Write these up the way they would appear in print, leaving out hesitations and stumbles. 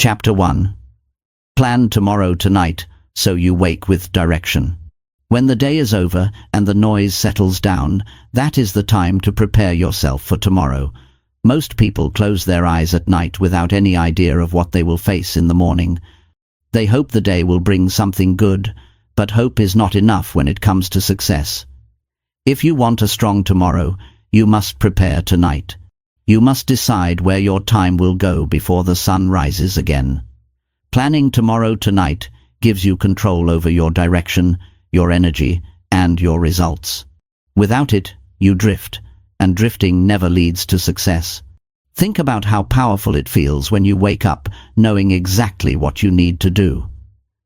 Chapter 1. Plan tomorrow tonight so you wake with direction. When the day is over and the noise settles down, that is the time to prepare yourself for tomorrow. Most people close their eyes at night without any idea of what they will face in the morning. They hope the day will bring something good, but hope is not enough when it comes to success. If you want a strong tomorrow, you must prepare tonight. You must decide where your time will go before the sun rises again. Planning tomorrow tonight gives you control over your direction, your energy, and your results. Without it, you drift, and drifting never leads to success. Think about how powerful it feels when you wake up knowing exactly what you need to do.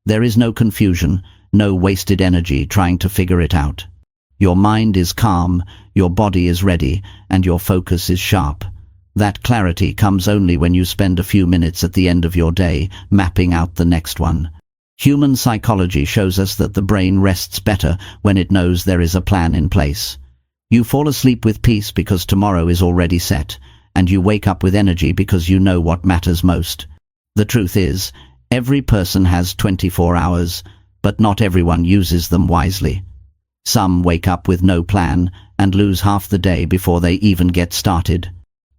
There is no confusion, no wasted energy trying to figure it out. Your mind is calm, your body is ready, and your focus is sharp. That clarity comes only when you spend a few minutes at the end of your day mapping out the next one. Human psychology shows us that the brain rests better when it knows there is a plan in place. You fall asleep with peace because tomorrow is already set, and you wake up with energy because you know what matters most. The truth is, every person has 24 hours, but not everyone uses them wisely. Some wake up with no plan and lose half the day before they even get started.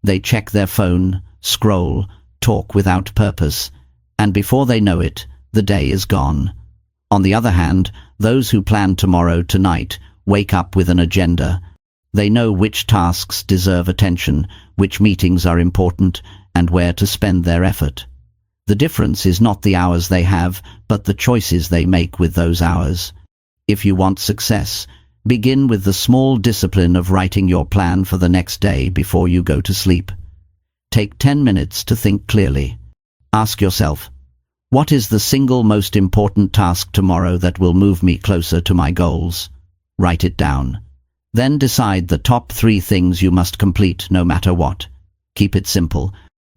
They check their phone, scroll, talk without purpose, and before they know it, the day is gone. On the other hand, those who plan tomorrow tonight wake up with an agenda. They know which tasks deserve attention, which meetings are important, and where to spend their effort. The difference is not the hours they have, but the choices they make with those hours. If you want success, begin with the small discipline of writing your plan for the next day before you go to sleep. Take 10 minutes to think clearly. Ask yourself, what is the single most important task tomorrow that will move me closer to my goals? Write it down. Then decide the top 3 things you must complete no matter what. Keep it simple.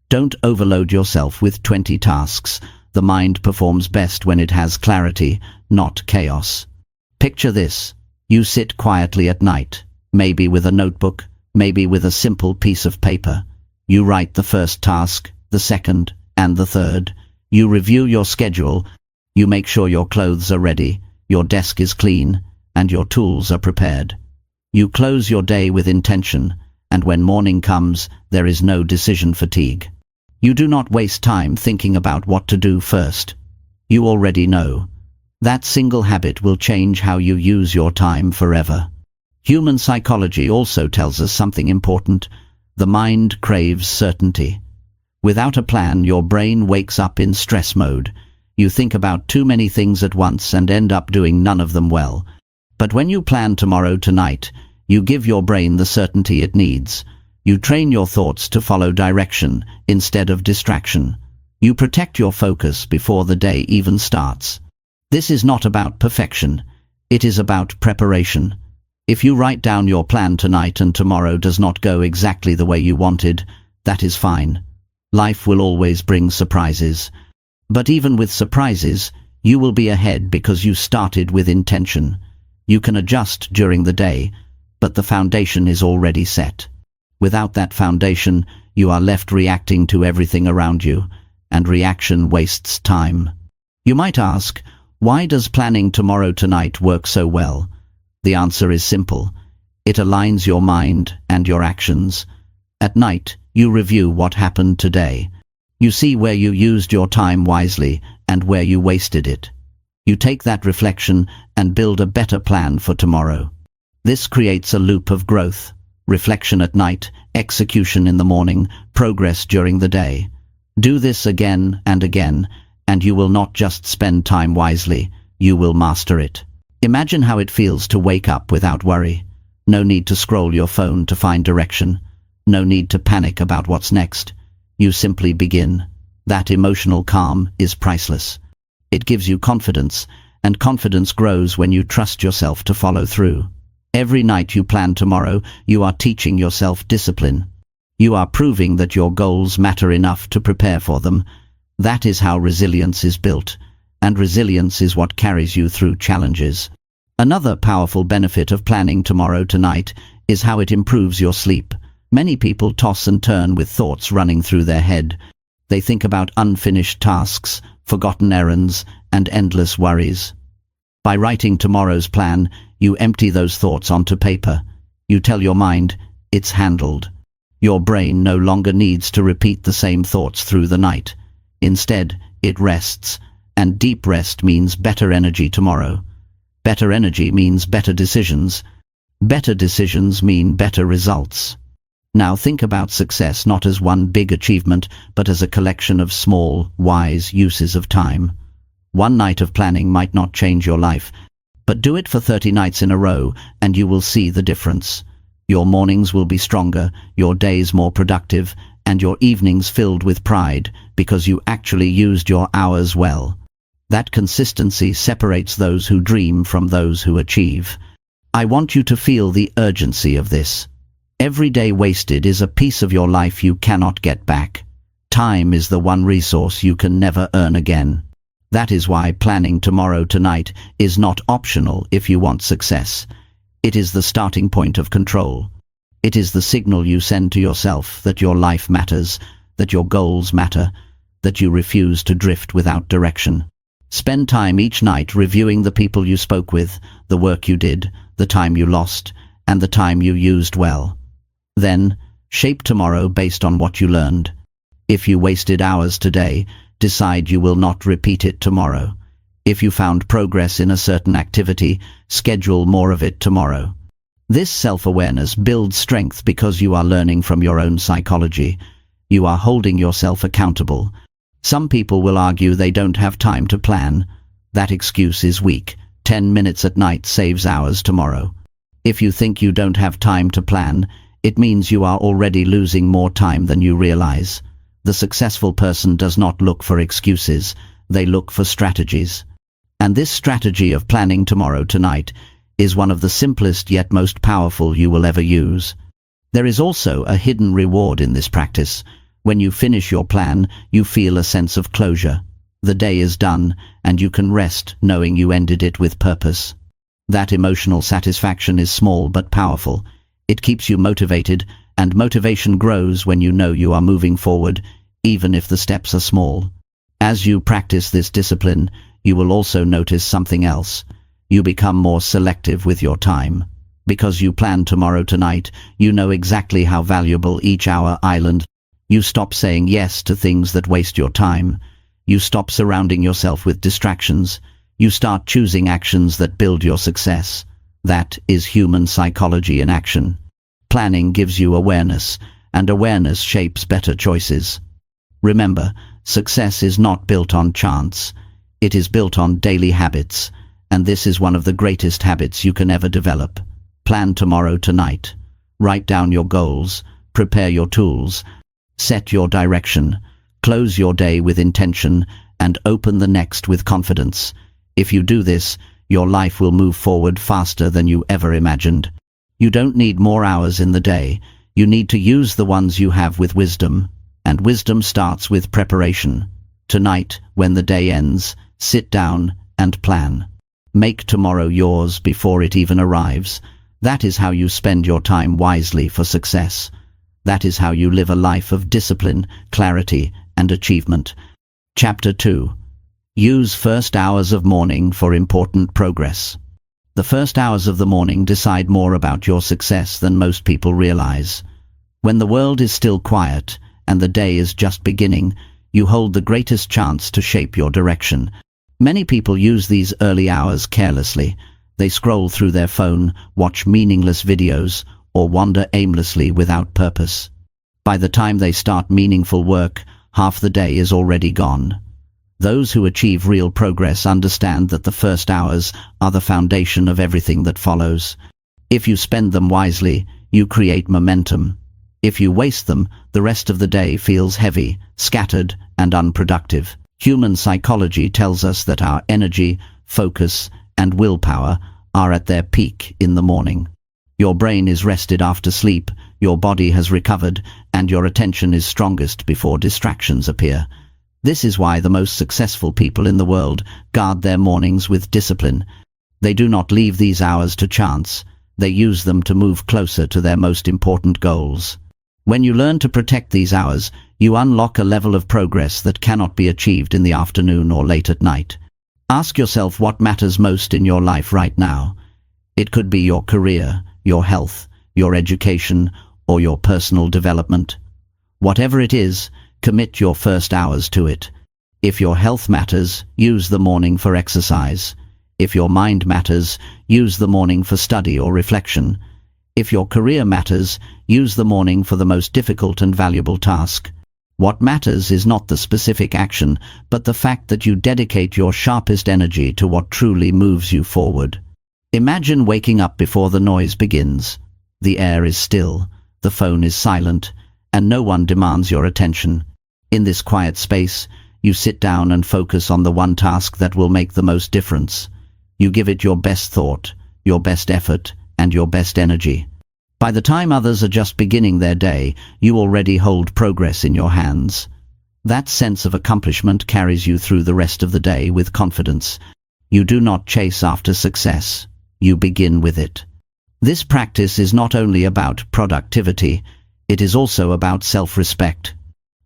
Don't overload yourself with 20 tasks. The mind performs best when it has clarity, not chaos. Picture this. You sit quietly at night, maybe with a notebook, maybe with a simple piece of paper. You write the first task, the second, and the third. You review your schedule. You make sure your clothes are ready, your desk is clean, and your tools are prepared. You close your day with intention, and when morning comes, there is no decision fatigue. You do not waste time thinking about what to do first. You already know. That single habit will change how you use your time forever. Human psychology also tells us something important. The mind craves certainty. Without a plan, your brain wakes up in stress mode. You think about too many things at once and end up doing none of them well. But when you plan tomorrow tonight, you give your brain the certainty it needs. You train your thoughts to follow direction instead of distraction. You protect your focus before the day even starts. This is not about perfection. It is about preparation. If you write down your plan tonight and tomorrow does not go exactly the way you wanted, that is fine. Life will always bring surprises. But even with surprises, you will be ahead because you started with intention. You can adjust during the day, but the foundation is already set. Without that foundation, you are left reacting to everything around you, and reaction wastes time. You might ask, why does planning tomorrow tonight work so well? The answer is simple. It aligns your mind and your actions. At night, you review what happened today. You see where you used your time wisely and where you wasted it. You take that reflection and build a better plan for tomorrow. This creates a loop of growth. Reflection at night, execution in the morning, progress during the day. Do this again and again, and you will not just spend time wisely, you will master it. Imagine how it feels to wake up without worry. No need to scroll your phone to find direction. No need to panic about what's next. You simply begin. That emotional calm is priceless. It gives you confidence, and confidence grows when you trust yourself to follow through. Every night you plan tomorrow, you are teaching yourself discipline. You are proving that your goals matter enough to prepare for them. That is how resilience is built, and resilience is what carries you through challenges. Another powerful benefit of planning tomorrow tonight is how it improves your sleep. Many people toss and turn with thoughts running through their head. They think about unfinished tasks, forgotten errands, and endless worries. By writing tomorrow's plan, you empty those thoughts onto paper. You tell your mind, it's handled. Your brain no longer needs to repeat the same thoughts through the night. Instead, it rests, and deep rest means better energy tomorrow. Better energy means better decisions. Better decisions mean better results. Now think about success not as one big achievement, but as a collection of small, wise uses of time. One night of planning might not change your life, but do it for 30 nights in a row and you will see the difference. Your mornings will be stronger, your days more productive, and your evenings filled with pride because you actually used your hours well. That consistency separates those who dream from those who achieve. I want you to feel the urgency of this. Every day wasted is a piece of your life you cannot get back. Time is the one resource you can never earn again. That is why planning tomorrow tonight is not optional if you want success. It is the starting point of control. It is the signal you send to yourself that your life matters, that your goals matter, that you refuse to drift without direction. Spend time each night reviewing the people you spoke with, the work you did, the time you lost, and the time you used well. Then, shape tomorrow based on what you learned. If you wasted hours today, decide you will not repeat it tomorrow. If you found progress in a certain activity, schedule more of it tomorrow. This self-awareness builds strength because you are learning from your own psychology. You are holding yourself accountable. Some people will argue they don't have time to plan. That excuse is weak. 10 minutes at night saves hours tomorrow. If you think you don't have time to plan, it means you are already losing more time than you realize. The successful person does not look for excuses, they look for strategies. And this strategy of planning tomorrow tonight is one of the simplest yet most powerful you will ever use. There is also a hidden reward in this practice. When you finish your plan, you feel a sense of closure. The day is done, and you can rest knowing you ended it with purpose. That emotional satisfaction is small but powerful. It keeps you motivated, and motivation grows when you know you are moving forward, even if the steps are small. As you practice this discipline, you will also notice something else. You become more selective with your time. Because you plan tomorrow tonight, you know exactly how valuable each hour island. You stop saying yes to things that waste your time. You stop surrounding yourself with distractions. You start choosing actions that build your success. That is human psychology in action. Planning gives you awareness, and awareness shapes better choices. Remember, success is not built on chance. It is built on daily habits, and this is one of the greatest habits you can ever develop. Plan tomorrow tonight. Write down your goals, prepare your tools, set your direction, close your day with intention, and open the next with confidence. If you do this, your life will move forward faster than you ever imagined. You don't need more hours in the day. You need to use the ones you have with wisdom, and wisdom starts with preparation. Tonight, when the day ends, sit down and plan. Make tomorrow yours before it even arrives. That is how you spend your time wisely for success. That is how you live a life of discipline, clarity, and achievement. Chapter 2. Use first hours of morning for important progress. The first hours of the morning decide more about your success than most people realize. When the world is still quiet and the day is just beginning, you hold the greatest chance to shape your direction. Many people use these early hours carelessly. They scroll through their phone, watch meaningless videos, or wander aimlessly without purpose. By the time they start meaningful work, half the day is already gone. Those who achieve real progress understand that the first hours are the foundation of everything that follows. If you spend them wisely, you create momentum. If you waste them, the rest of the day feels heavy, scattered, and unproductive. Human psychology tells us that our energy, focus, and willpower are at their peak in the morning. Your brain is rested after sleep, your body has recovered, and your attention is strongest before distractions appear. This is why the most successful people in the world guard their mornings with discipline. They do not leave these hours to chance. They use them to move closer to their most important goals. When you learn to protect these hours, you unlock a level of progress that cannot be achieved in the afternoon or late at night. Ask yourself what matters most in your life right now. It could be your career, your health, your education, or your personal development. Whatever it is, commit your first hours to it. If your health matters, use the morning for exercise. If your mind matters, use the morning for study or reflection. If your career matters, use the morning for the most difficult and valuable task. What matters is not the specific action, but the fact that you dedicate your sharpest energy to what truly moves you forward. Imagine waking up before the noise begins. The air is still, the phone is silent, and no one demands your attention. In this quiet space, you sit down and focus on the one task that will make the most difference. You give it your best thought, your best effort, and your best energy. By the time others are just beginning their day, you already hold progress in your hands. That sense of accomplishment carries you through the rest of the day with confidence. You do not chase after success. You begin with it. This practice is not only about productivity, it is also about self-respect.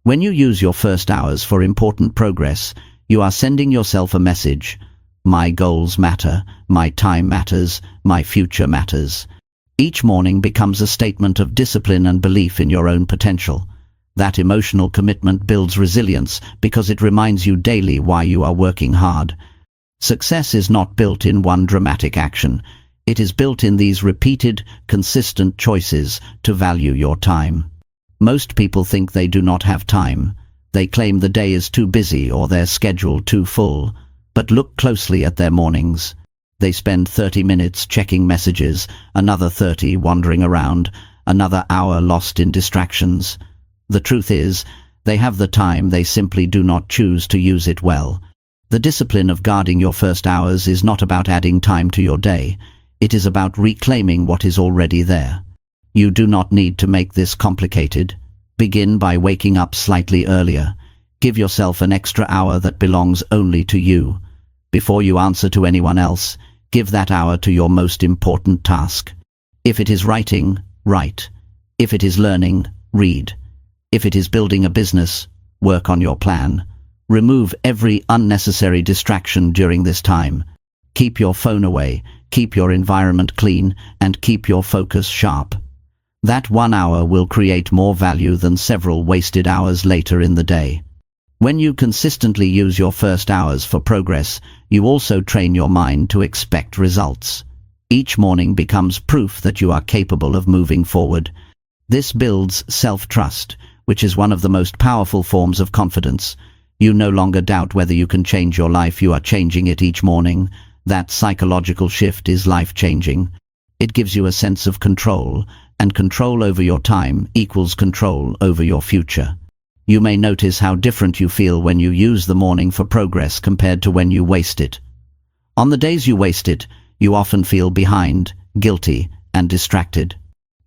When you use your first hours for important progress, you are sending yourself a message. My goals matter, my time matters, my future matters. Each morning becomes a statement of discipline and belief in your own potential. That emotional commitment builds resilience because it reminds you daily why you are working hard. Success is not built in one dramatic action. It is built in these repeated, consistent choices to value your time. Most people think they do not have time. They claim the day is too busy or their schedule too full. But look closely at their mornings. They spend 30 minutes checking messages, another 30 wandering around, another hour lost in distractions. The truth is, they have the time, they simply do not choose to use it well. The discipline of guarding your first hours is not about adding time to your day. It is about reclaiming what is already there. You do not need to make this complicated. Begin by waking up slightly earlier. Give yourself an extra hour that belongs only to you. Before you answer to anyone else, give that hour to your most important task. If it is writing, write. If it is learning, read. If it is building a business, work on your plan. Remove every unnecessary distraction during this time. Keep your phone away, keep your environment clean, and keep your focus sharp. That 1 hour will create more value than several wasted hours later in the day. When you consistently use your first hours for progress, you also train your mind to expect results. Each morning becomes proof that you are capable of moving forward. This builds self-trust, which is one of the most powerful forms of confidence. You no longer doubt whether you can change your life, you are changing it each morning. That psychological shift is life-changing. It gives you a sense of control, and control over your time equals control over your future. You may notice how different you feel when you use the morning for progress compared to when you waste it. On the days you waste it, you often feel behind, guilty, and distracted.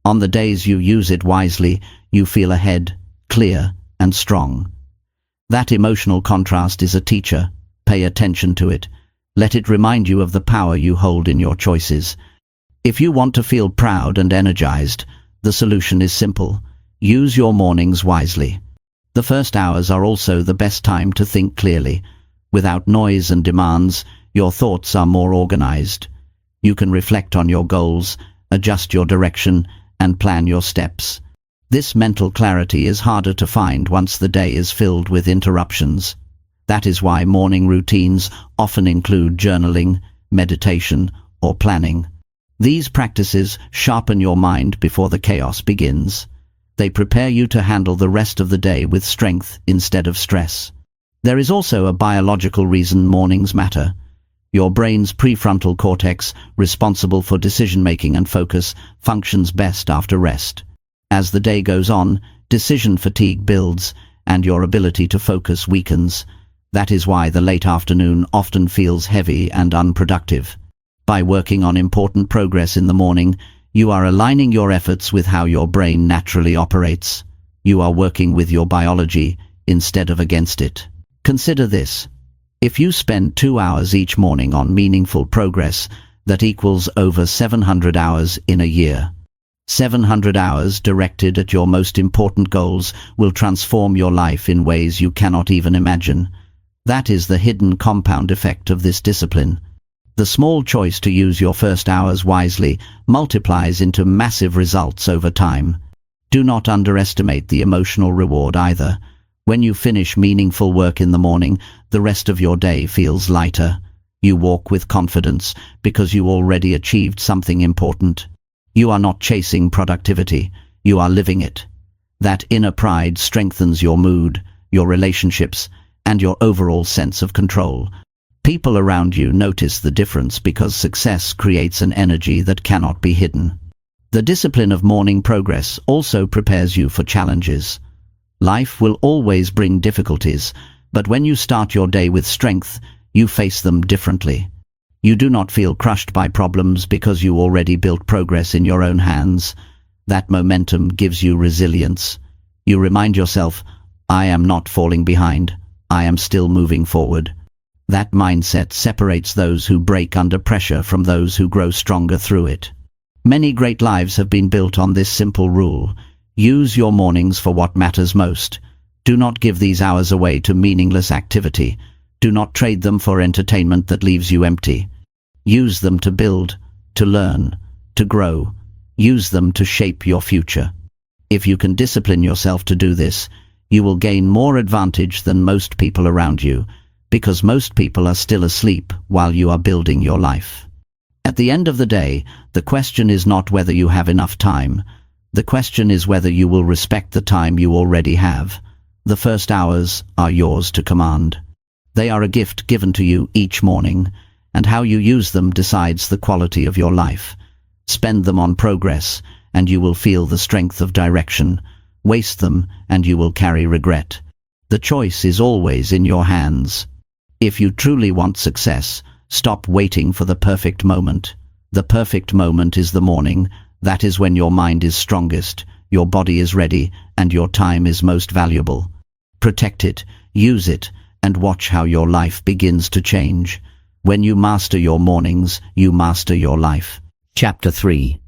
On the days you use it wisely, you feel ahead, clear, and strong. That emotional contrast is a teacher. Pay attention to it. Let it remind you of the power you hold in your choices. If you want to feel proud and energized, the solution is simple. Use your mornings wisely. The first hours are also the best time to think clearly. Without noise and demands, your thoughts are more organized. You can reflect on your goals, adjust your direction, and plan your steps. This mental clarity is harder to find once the day is filled with interruptions. That is why morning routines often include journaling, meditation, or planning. These practices sharpen your mind before the chaos begins. They prepare you to handle the rest of the day with strength instead of stress. There is also a biological reason mornings matter. Your brain's prefrontal cortex, responsible for decision-making and focus, functions best after rest. As the day goes on, decision fatigue builds, and your ability to focus weakens. That is why the late afternoon often feels heavy and unproductive. By working on important progress in the morning, you are aligning your efforts with how your brain naturally operates. You are working with your biology instead of against it. Consider this. If you spend 2 hours each morning on meaningful progress, that equals over 700 hours in a year. 700 hours directed at your most important goals will transform your life in ways you cannot even imagine. That is the hidden compound effect of this discipline. The small choice to use your first hours wisely multiplies into massive results over time. Do not underestimate the emotional reward either. When you finish meaningful work in the morning, the rest of your day feels lighter. You walk with confidence because you already achieved something important. You are not chasing productivity, you are living it. That inner pride strengthens your mood, your relationships, and your overall sense of control. People around you notice the difference because success creates an energy that cannot be hidden. The discipline of morning progress also prepares you for challenges. Life will always bring difficulties, but when you start your day with strength, you face them differently. You do not feel crushed by problems because you already built progress in your own hands. That momentum gives you resilience. You remind yourself, I am not falling behind, I am still moving forward. That mindset separates those who break under pressure from those who grow stronger through it. Many great lives have been built on this simple rule. Use your mornings for what matters most. Do not give these hours away to meaningless activity. Do not trade them for entertainment that leaves you empty. Use them to build, to learn, to grow. Use them to shape your future. If you can discipline yourself to do this, you will gain more advantage than most people around you, because most people are still asleep while you are building your life. At the end of the day, the question is not whether you have enough time. The question is whether you will respect the time you already have. The first hours are yours to command. They are a gift given to you each morning, and how you use them decides the quality of your life. Spend them on progress, and you will feel the strength of direction. Waste them, and you will carry regret. The choice is always in your hands. If you truly want success, stop waiting for the perfect moment. The perfect moment is the morning. That is when your mind is strongest, your body is ready, and your time is most valuable. Protect it, use it, and watch how your life begins to change. When you master your mornings, you master your life. Chapter 3.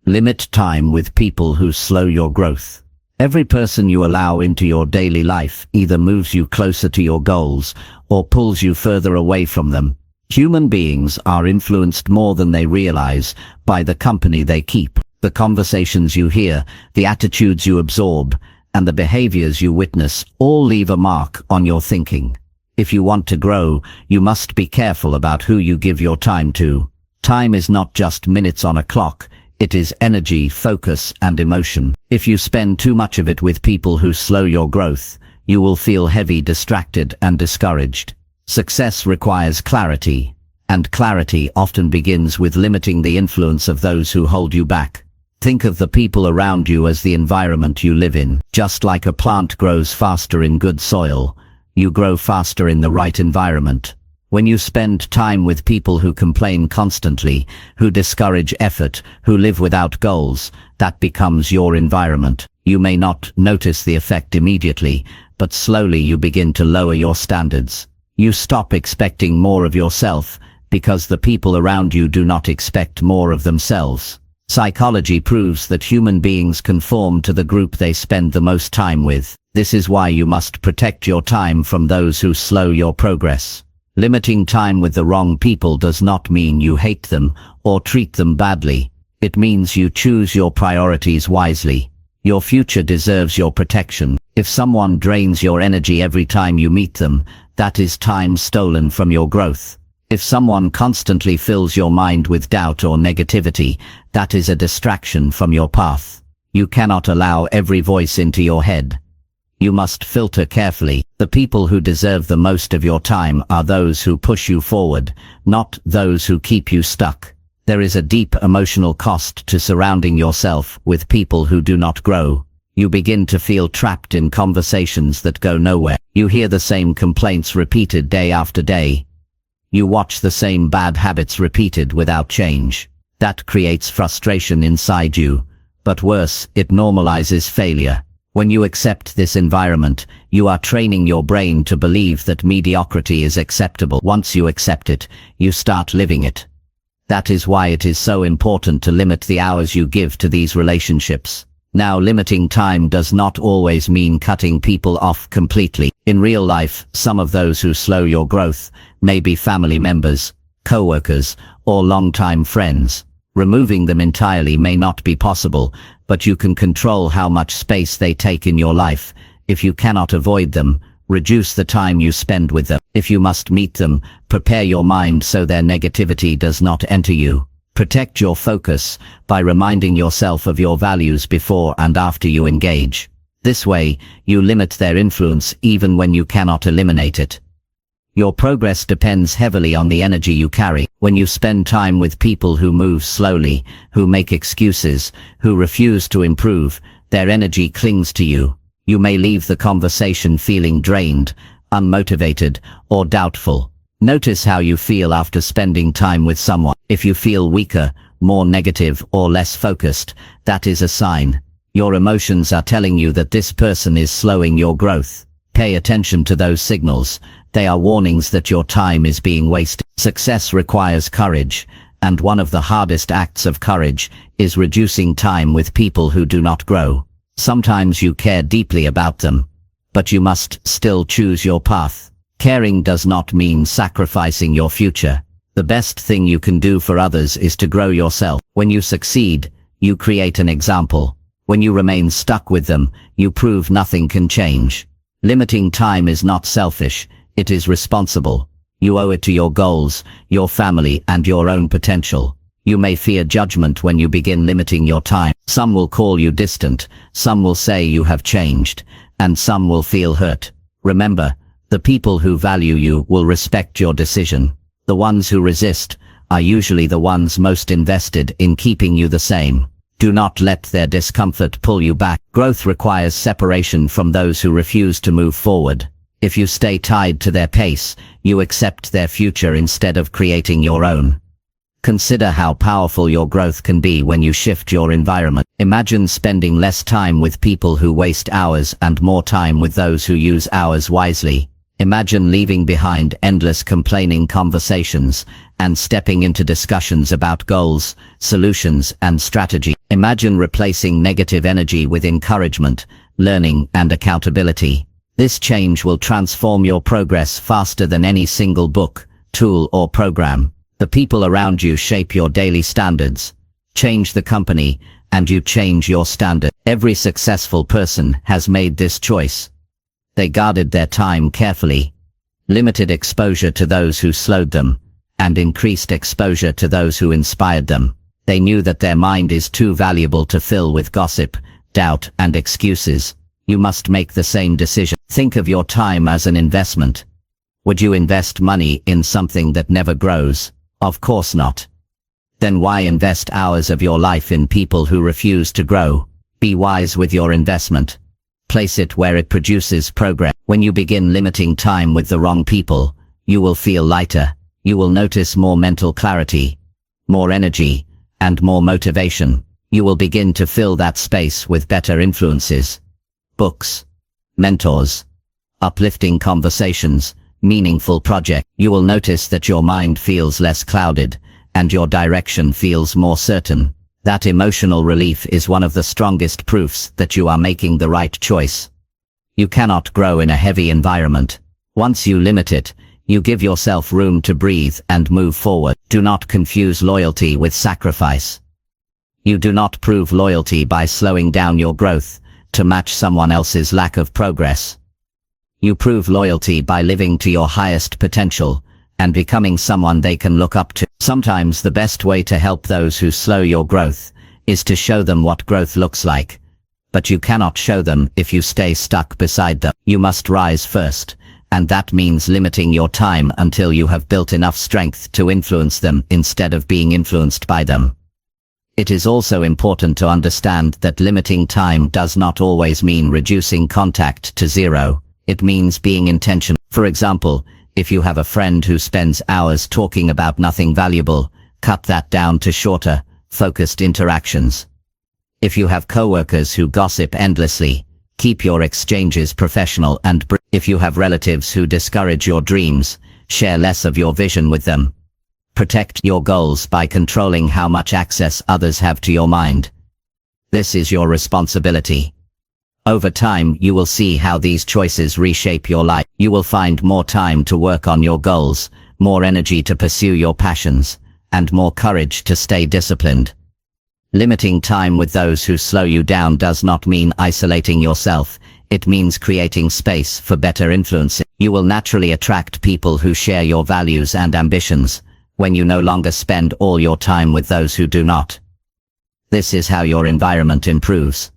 Limit time with people who slow your growth. Every person you allow into your daily life either moves you closer to your goals or pulls you further away from them. Human beings are influenced more than they realize by the company they keep. The conversations you hear, the attitudes you absorb, and the behaviors you witness all leave a mark on your thinking. If you want to grow, you must be careful about who you give your time to. Time is not just minutes on a clock. It is energy, focus, and emotion. If you spend too much of it with people who slow your growth, you will feel heavy, distracted, and discouraged. Success requires clarity, and clarity often begins with limiting the influence of those who hold you back. Think of the people around you as the environment you live in. Just like a plant grows faster in good soil, you grow faster in the right environment. When you spend time with people who complain constantly, who discourage effort, who live without goals, that becomes your environment. You may not notice the effect immediately, but slowly you begin to lower your standards. You stop expecting more of yourself, because the people around you do not expect more of themselves. Psychology proves that human beings conform to the group they spend the most time with. This is why you must protect your time from those who slow your progress. Limiting time with the wrong people does not mean you hate them or treat them badly. It means you choose your priorities wisely. Your future deserves your protection. If someone drains your energy every time you meet them, that is time stolen from your growth. If someone constantly fills your mind with doubt or negativity, that is a distraction from your path. You cannot allow every voice into your head. You must filter carefully. The people who deserve the most of your time are those who push you forward, not those who keep you stuck. There is a deep emotional cost to surrounding yourself with people who do not grow. You begin to feel trapped in conversations that go nowhere. You hear the same complaints repeated day after day. You watch the same bad habits repeated without change. That creates frustration inside you. But worse, it normalizes failure. When you accept this environment, you are training your brain to believe that mediocrity is acceptable. Once you accept it, you start living it. That is why it is so important to limit the hours you give to these relationships. Now, limiting time does not always mean cutting people off completely. In real life, some of those who slow your growth may be family members, co-workers, or long-time friends. Removing them entirely may not be possible, but you can control how much space they take in your life. If you cannot avoid them, reduce the time you spend with them. If you must meet them, prepare your mind so their negativity does not enter you. Protect your focus by reminding yourself of your values before and after you engage. This way, you limit their influence even when you cannot eliminate it. Your progress depends heavily on the energy you carry. When you spend time with people who move slowly, who make excuses, who refuse to improve, their energy clings to you. You may leave the conversation feeling drained, unmotivated, or doubtful. Notice how you feel after spending time with someone. If you feel weaker, more negative, or less focused, that is a sign. Your emotions are telling you that this person is slowing your growth. Pay attention to those signals. They are warnings that your time is being wasted. Success requires courage, and one of the hardest acts of courage is reducing time with people who do not grow. Sometimes you care deeply about them, but you must still choose your path. Caring does not mean sacrificing your future. The best thing you can do for others is to grow yourself. When you succeed, you create an example. When you remain stuck with them, you prove nothing can change. Limiting time is not selfish, it is responsible. You owe it to your goals, your family, and your own potential. You may fear judgment when you begin limiting your time. Some will call you distant, some will say you have changed, and some will feel hurt. Remember, the people who value you will respect your decision. The ones who resist are usually the ones most invested in keeping you the same. Do not let their discomfort pull you back. Growth requires separation from those who refuse to move forward. If you stay tied to their pace, you accept their future instead of creating your own. Consider how powerful your growth can be when you shift your environment. Imagine spending less time with people who waste hours and more time with those who use hours wisely. Imagine leaving behind endless complaining conversations and stepping into discussions about goals, solutions, and strategy. Imagine replacing negative energy with encouragement, learning, and accountability. This change will transform your progress faster than any single book, tool, or program. The people around you shape your daily standards. Change the company, and you change your standard. Every successful person has made this choice. They guarded their time carefully, limited exposure to those who slowed them, and increased exposure to those who inspired them. They knew that their mind is too valuable to fill with gossip, doubt, and excuses. You must make the same decision. Think of your time as an investment. Would you invest money in something that never grows? Of course not. Then why invest hours of your life in people who refuse to grow? Be wise with your investment. Place it where it produces progress. When you begin limiting time with the wrong people, you will feel lighter. You will notice more mental clarity, more energy, and more motivation. You will begin to fill that space with better influences. Books, mentors, uplifting conversations, meaningful projects. You will notice that your mind feels less clouded, and your direction feels more certain. That emotional relief is one of the strongest proofs that you are making the right choice. You cannot grow in a heavy environment. Once you limit it, you give yourself room to breathe and move forward. Do not confuse loyalty with sacrifice. You do not prove loyalty by slowing down your growth to match someone else's lack of progress. You prove loyalty by living to your highest potential and becoming someone they can look up to. Sometimes the best way to help those who slow your growth is to show them what growth looks like. But you cannot show them if you stay stuck beside them. You must rise first, and that means limiting your time until you have built enough strength to influence them instead of being influenced by them. It is also important to understand that limiting time does not always mean reducing contact to zero. It means being intentional. For example, if you have a friend who spends hours talking about nothing valuable, cut that down to shorter, focused interactions. If you have coworkers who gossip endlessly, keep your exchanges professional and brief. If you have relatives who discourage your dreams, share less of your vision with them. Protect your goals by controlling how much access others have to your mind. This is your responsibility. Over time, you will see how these choices reshape your life. You will find more time to work on your goals, more energy to pursue your passions, and more courage to stay disciplined. Limiting time with those who slow you down does not mean isolating yourself. It means creating space for better influence. You will naturally attract people who share your values and ambitions when you no longer spend all your time with those who do not. This is how your environment improves.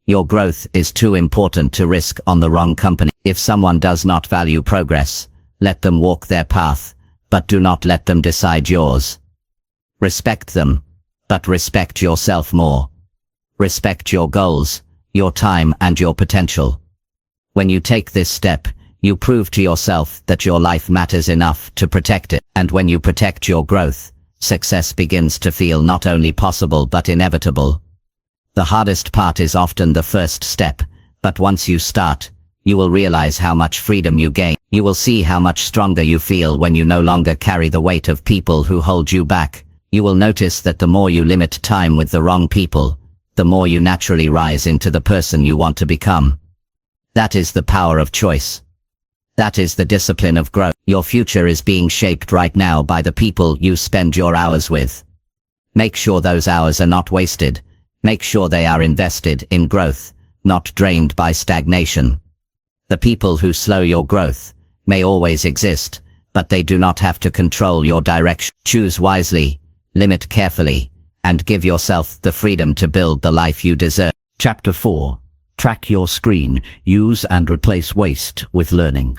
Your growth is too important to risk on the wrong company. If someone does not value progress, let them walk their path, but do not let them decide yours. Respect them, but respect yourself more. Respect your goals, your time and your potential. When you take this step, you prove to yourself that your life matters enough to protect it. And when you protect your growth, success begins to feel not only possible but inevitable. The hardest part is often the first step, but once you start, you will realize how much freedom you gain. You will see how much stronger you feel when you no longer carry the weight of people who hold you back. You will notice that the more you limit time with the wrong people, the more you naturally rise into the person you want to become. That is the power of choice. That is the discipline of growth. Your future is being shaped right now by the people you spend your hours with. Make sure those hours are not wasted. Make sure they are invested in growth, not drained by stagnation. The people who slow your growth may always exist, but they do not have to control your direction. Choose wisely, limit carefully, and give yourself the freedom to build the life you deserve. Chapter 4. Track your screen. Use and replace waste with learning.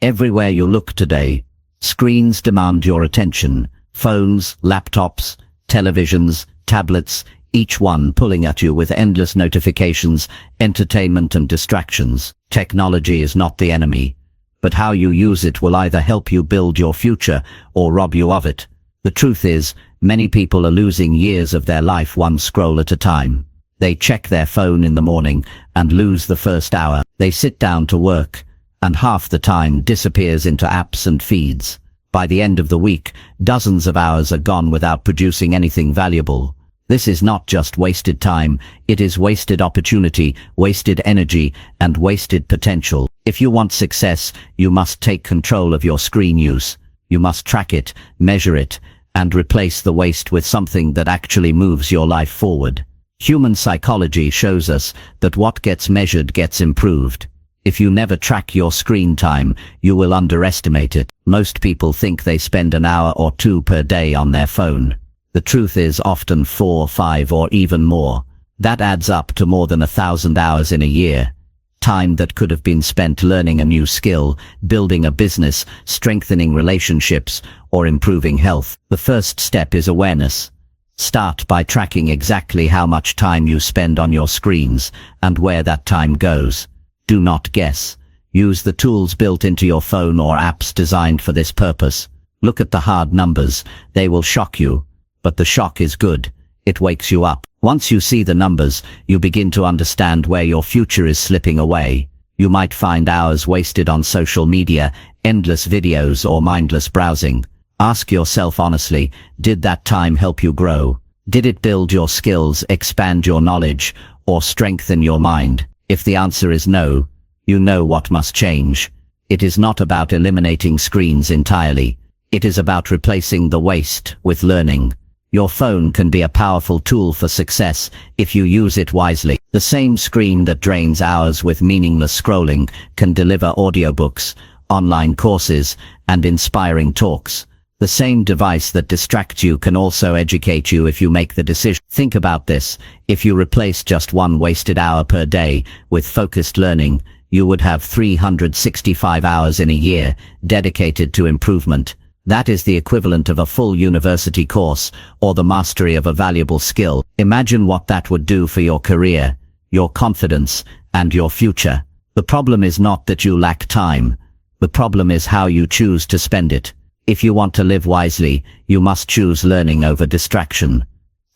Everywhere you look today, screens demand your attention. Phones, laptops, televisions, tablets, each one pulling at you with endless notifications, entertainment and distractions. Technology is not the enemy, but how you use it will either help you build your future or rob you of it. The truth is, many people are losing years of their life one scroll at a time. They check their phone in the morning and lose the first hour. They sit down to work, and half the time disappears into apps and feeds. By the end of the week, dozens of hours are gone without producing anything valuable. This is not just wasted time, it is wasted opportunity, wasted energy, and wasted potential. If you want success, you must take control of your screen use. You must track it, measure it, and replace the waste with something that actually moves your life forward. Human psychology shows us that what gets measured gets improved. If you never track your screen time, you will underestimate it. Most people think they spend an hour or two per day on their phone. The truth is often 4, 5, or even more. That adds up to more than 1,000 hours in a year. Time that could have been spent learning a new skill, building a business, strengthening relationships, or improving health. The first step is awareness. Start by tracking exactly how much time you spend on your screens and where that time goes. Do not guess. Use the tools built into your phone or apps designed for this purpose. Look at the hard numbers. They will shock you. But the shock is good. It wakes you up. Once you see the numbers, you begin to understand where your future is slipping away. You might find hours wasted on social media, endless videos, or mindless browsing. Ask yourself honestly, did that time help you grow? Did it build your skills, expand your knowledge, or strengthen your mind? If the answer is no, you know what must change. It is not about eliminating screens entirely. It is about replacing the waste with learning. Your phone can be a powerful tool for success if you use it wisely. The same screen that drains hours with meaningless scrolling can deliver audiobooks, online courses, and inspiring talks. The same device that distracts you can also educate you if you make the decision. Think about this. If you replace just one wasted hour per day with focused learning, you would have 365 hours in a year dedicated to improvement. That is the equivalent of a full university course or the mastery of a valuable skill. Imagine what that would do for your career, your confidence, and your future. The problem is not that you lack time. The problem is how you choose to spend it. If you want to live wisely, you must choose learning over distraction.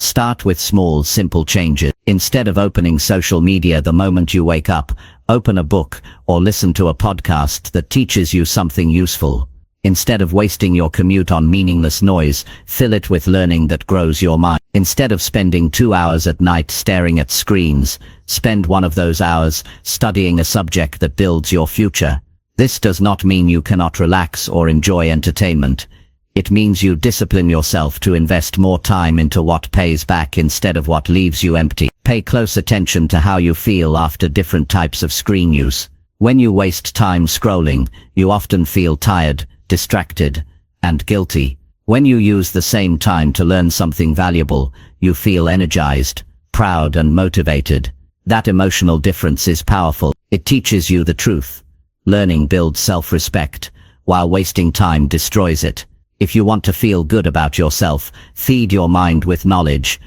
Start with small, simple changes. Instead of opening social media the moment you wake up, open a book or listen to a podcast that teaches you something useful. Instead of wasting your commute on meaningless noise, fill it with learning that grows your mind. Instead of spending 2 hours at night staring at screens, spend one of those hours studying a subject that builds your future. This does not mean you cannot relax or enjoy entertainment. It means you discipline yourself to invest more time into what pays back instead of what leaves you empty. Pay close attention to how you feel after different types of screen use. When you waste time scrolling, you often feel tired, distracted, and guilty. When you use the same time to learn something valuable, you feel energized, proud, and motivated. That emotional difference is powerful. It teaches you the truth. Learning builds self-respect, while wasting time destroys it. If you want to feel good about yourself, feed your mind with knowledge.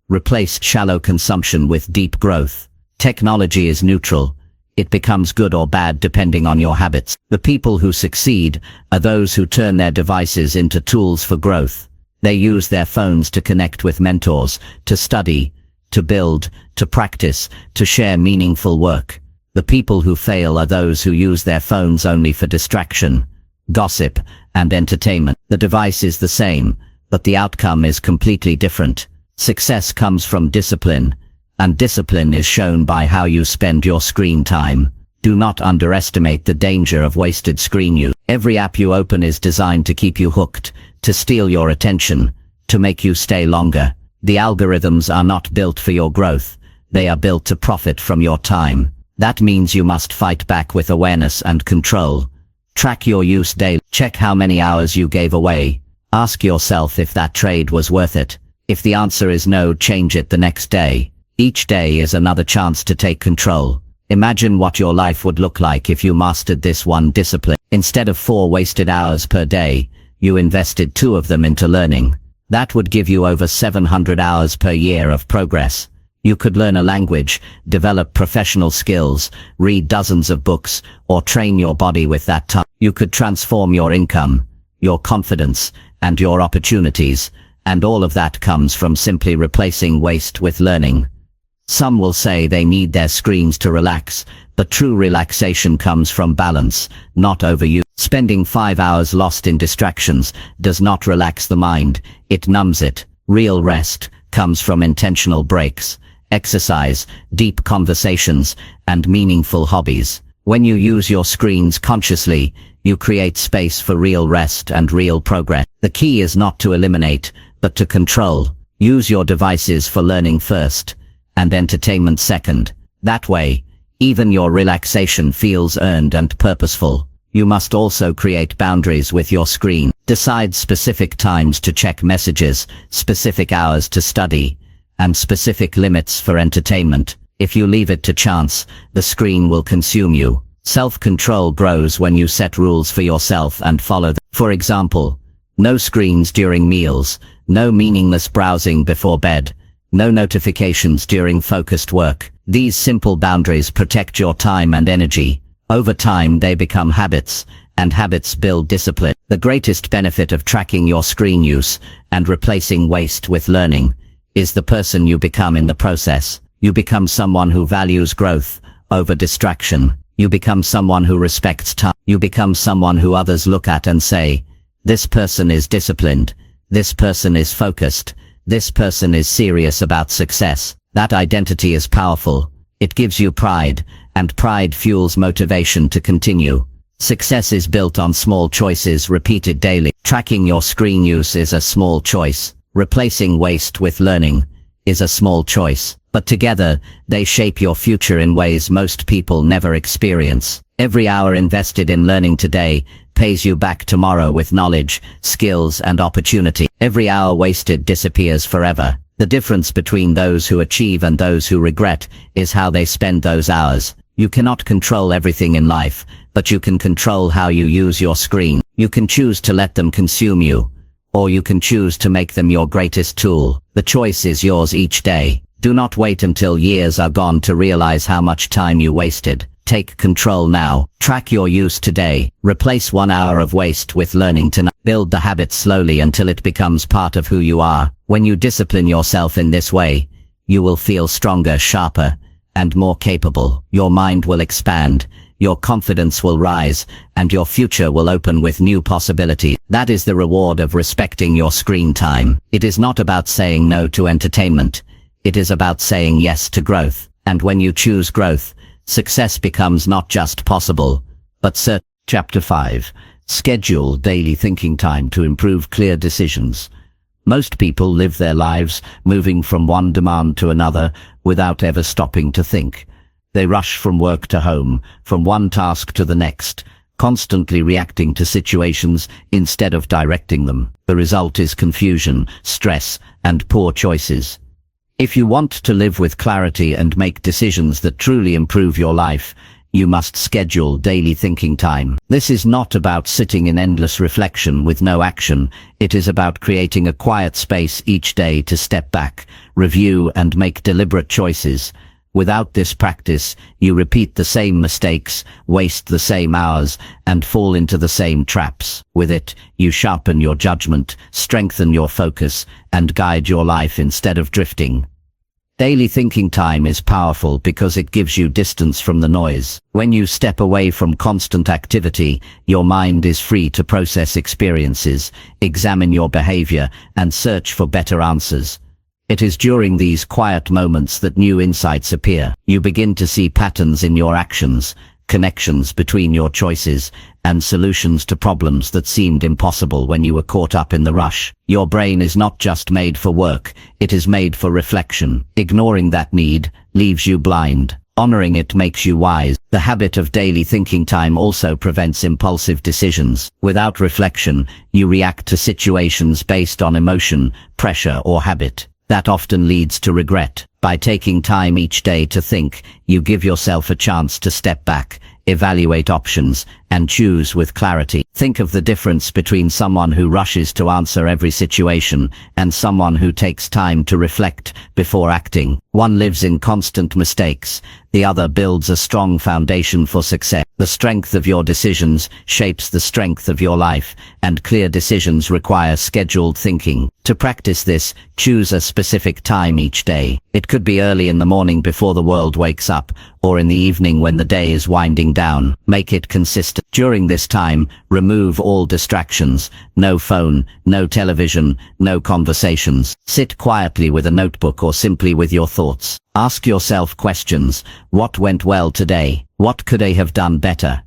Replace shallow consumption with deep growth. Technology is neutral. It becomes good or bad depending on your habits. The people who succeed are those who turn their devices into tools for growth. They use their phones to connect with mentors, to study, to build, to practice, to share meaningful work. The people who fail are those who use their phones only for distraction, gossip, and entertainment. The device is the same, but the outcome is completely different. Success comes from discipline, and discipline is shown by how you spend your screen time. Do not underestimate the danger of wasted screen use. Every app you open is designed to keep you hooked, to steal your attention, to make you stay longer. The algorithms are not built for your growth. They are built to profit from your time. That means you must fight back with awareness and control. Track your use daily. Check how many hours you gave away. Ask yourself if that trade was worth it. If the answer is no, change it the next day. Each day is another chance to take control. Imagine what your life would look like if you mastered this one discipline. Instead of 4 wasted hours per day, you invested 2 of them into learning. That would give you over 700 hours per year of progress. You could learn a language, develop professional skills, read dozens of books, or train your body with that time. You could transform your income, your confidence, and your opportunities, and all of that comes from simply replacing waste with learning. Some will say they need their screens to relax, but true relaxation comes from balance, not overuse. Spending 5 hours lost in distractions does not relax the mind, it numbs it. Real rest comes from intentional breaks, exercise, deep conversations, and meaningful hobbies. When you use your screens consciously, you create space for real rest and real progress. The key is not to eliminate, but to control. Use your devices for learning first, and entertainment second. That way, even your relaxation feels earned and purposeful. You must also create boundaries with your screen. Decide specific times to check messages, specific hours to study, and specific limits for entertainment. If you leave it to chance, the screen will consume you. Self-control grows when you set rules for yourself and follow them. For example, no screens during meals, no meaningless browsing before bed, no notifications during focused work. These simple boundaries protect your time and energy. Over time they become habits, and habits build discipline. The greatest benefit of tracking your screen use and replacing waste with learning is the person you become in the process. You become someone who values growth over distraction. You become someone who respects time. You become someone who others look at and say, this person is disciplined, this person is focused, this person is serious about success. That identity is powerful. It gives you pride, and pride fuels motivation to continue. Success is built on small choices repeated daily. Tracking your screen use is a small choice. Replacing waste with learning is a small choice. But together, they shape your future in ways most people never experience. Every hour invested in learning today pays you back tomorrow with knowledge, skills, and opportunity. Every hour wasted disappears forever. The difference between those who achieve and those who regret is how they spend those hours. You cannot control everything in life, but you can control how you use your screen. You can choose to let them consume you, or you can choose to make them your greatest tool. The choice is yours each day. Do not wait until years are gone to realize how much time you wasted. Take control now. Track your use today. Replace 1 hour of waste with learning tonight. Build the habit slowly until it becomes part of who you are. When you discipline yourself in this way, you will feel stronger, sharper, and more capable. Your mind will expand, your confidence will rise, and your future will open with new possibilities. That is the reward of respecting your screen time. It is not about saying no to entertainment. It is about saying yes to growth. And when you choose growth, success becomes not just possible, but certain. Chapter 5. Schedule daily thinking time to improve clear decisions. Most people live their lives moving from one demand to another without ever stopping to think. They rush from work to home, from one task to the next, constantly reacting to situations instead of directing them. The result is confusion, stress, and poor choices. If you want to live with clarity and make decisions that truly improve your life, you must schedule daily thinking time. This is not about sitting in endless reflection with no action. It is about creating a quiet space each day to step back, review, and make deliberate choices. Without this practice, you repeat the same mistakes, waste the same hours, and fall into the same traps. With it, you sharpen your judgment, strengthen your focus, and guide your life instead of drifting. Daily thinking time is powerful because it gives you distance from the noise. When you step away from constant activity, your mind is free to process experiences, examine your behavior, and search for better answers. It is during these quiet moments that new insights appear. You begin to see patterns in your actions, connections between your choices, and solutions to problems that seemed impossible when you were caught up in the rush. Your brain is not just made for work, it is made for reflection. Ignoring that need leaves you blind. Honoring it makes you wise. The habit of daily thinking time also prevents impulsive decisions. Without reflection, you react to situations based on emotion, pressure, or habit. That often leads to regret. By taking time each day to think, you give yourself a chance to step back, evaluate options, and choose with clarity. Think of the difference between someone who rushes to answer every situation and someone who takes time to reflect before acting. One lives in constant mistakes, the other builds a strong foundation for success. The strength of your decisions shapes the strength of your life, and clear decisions require scheduled thinking. To practice this, choose a specific time each day. It could be early in the morning before the world wakes up, or in the evening when the day is winding down. Make it consistent. During this time, remove all distractions. No phone, no television, no conversations. Sit quietly with a notebook or simply with your thoughts. Ask yourself questions. What went well today? What could I have done better?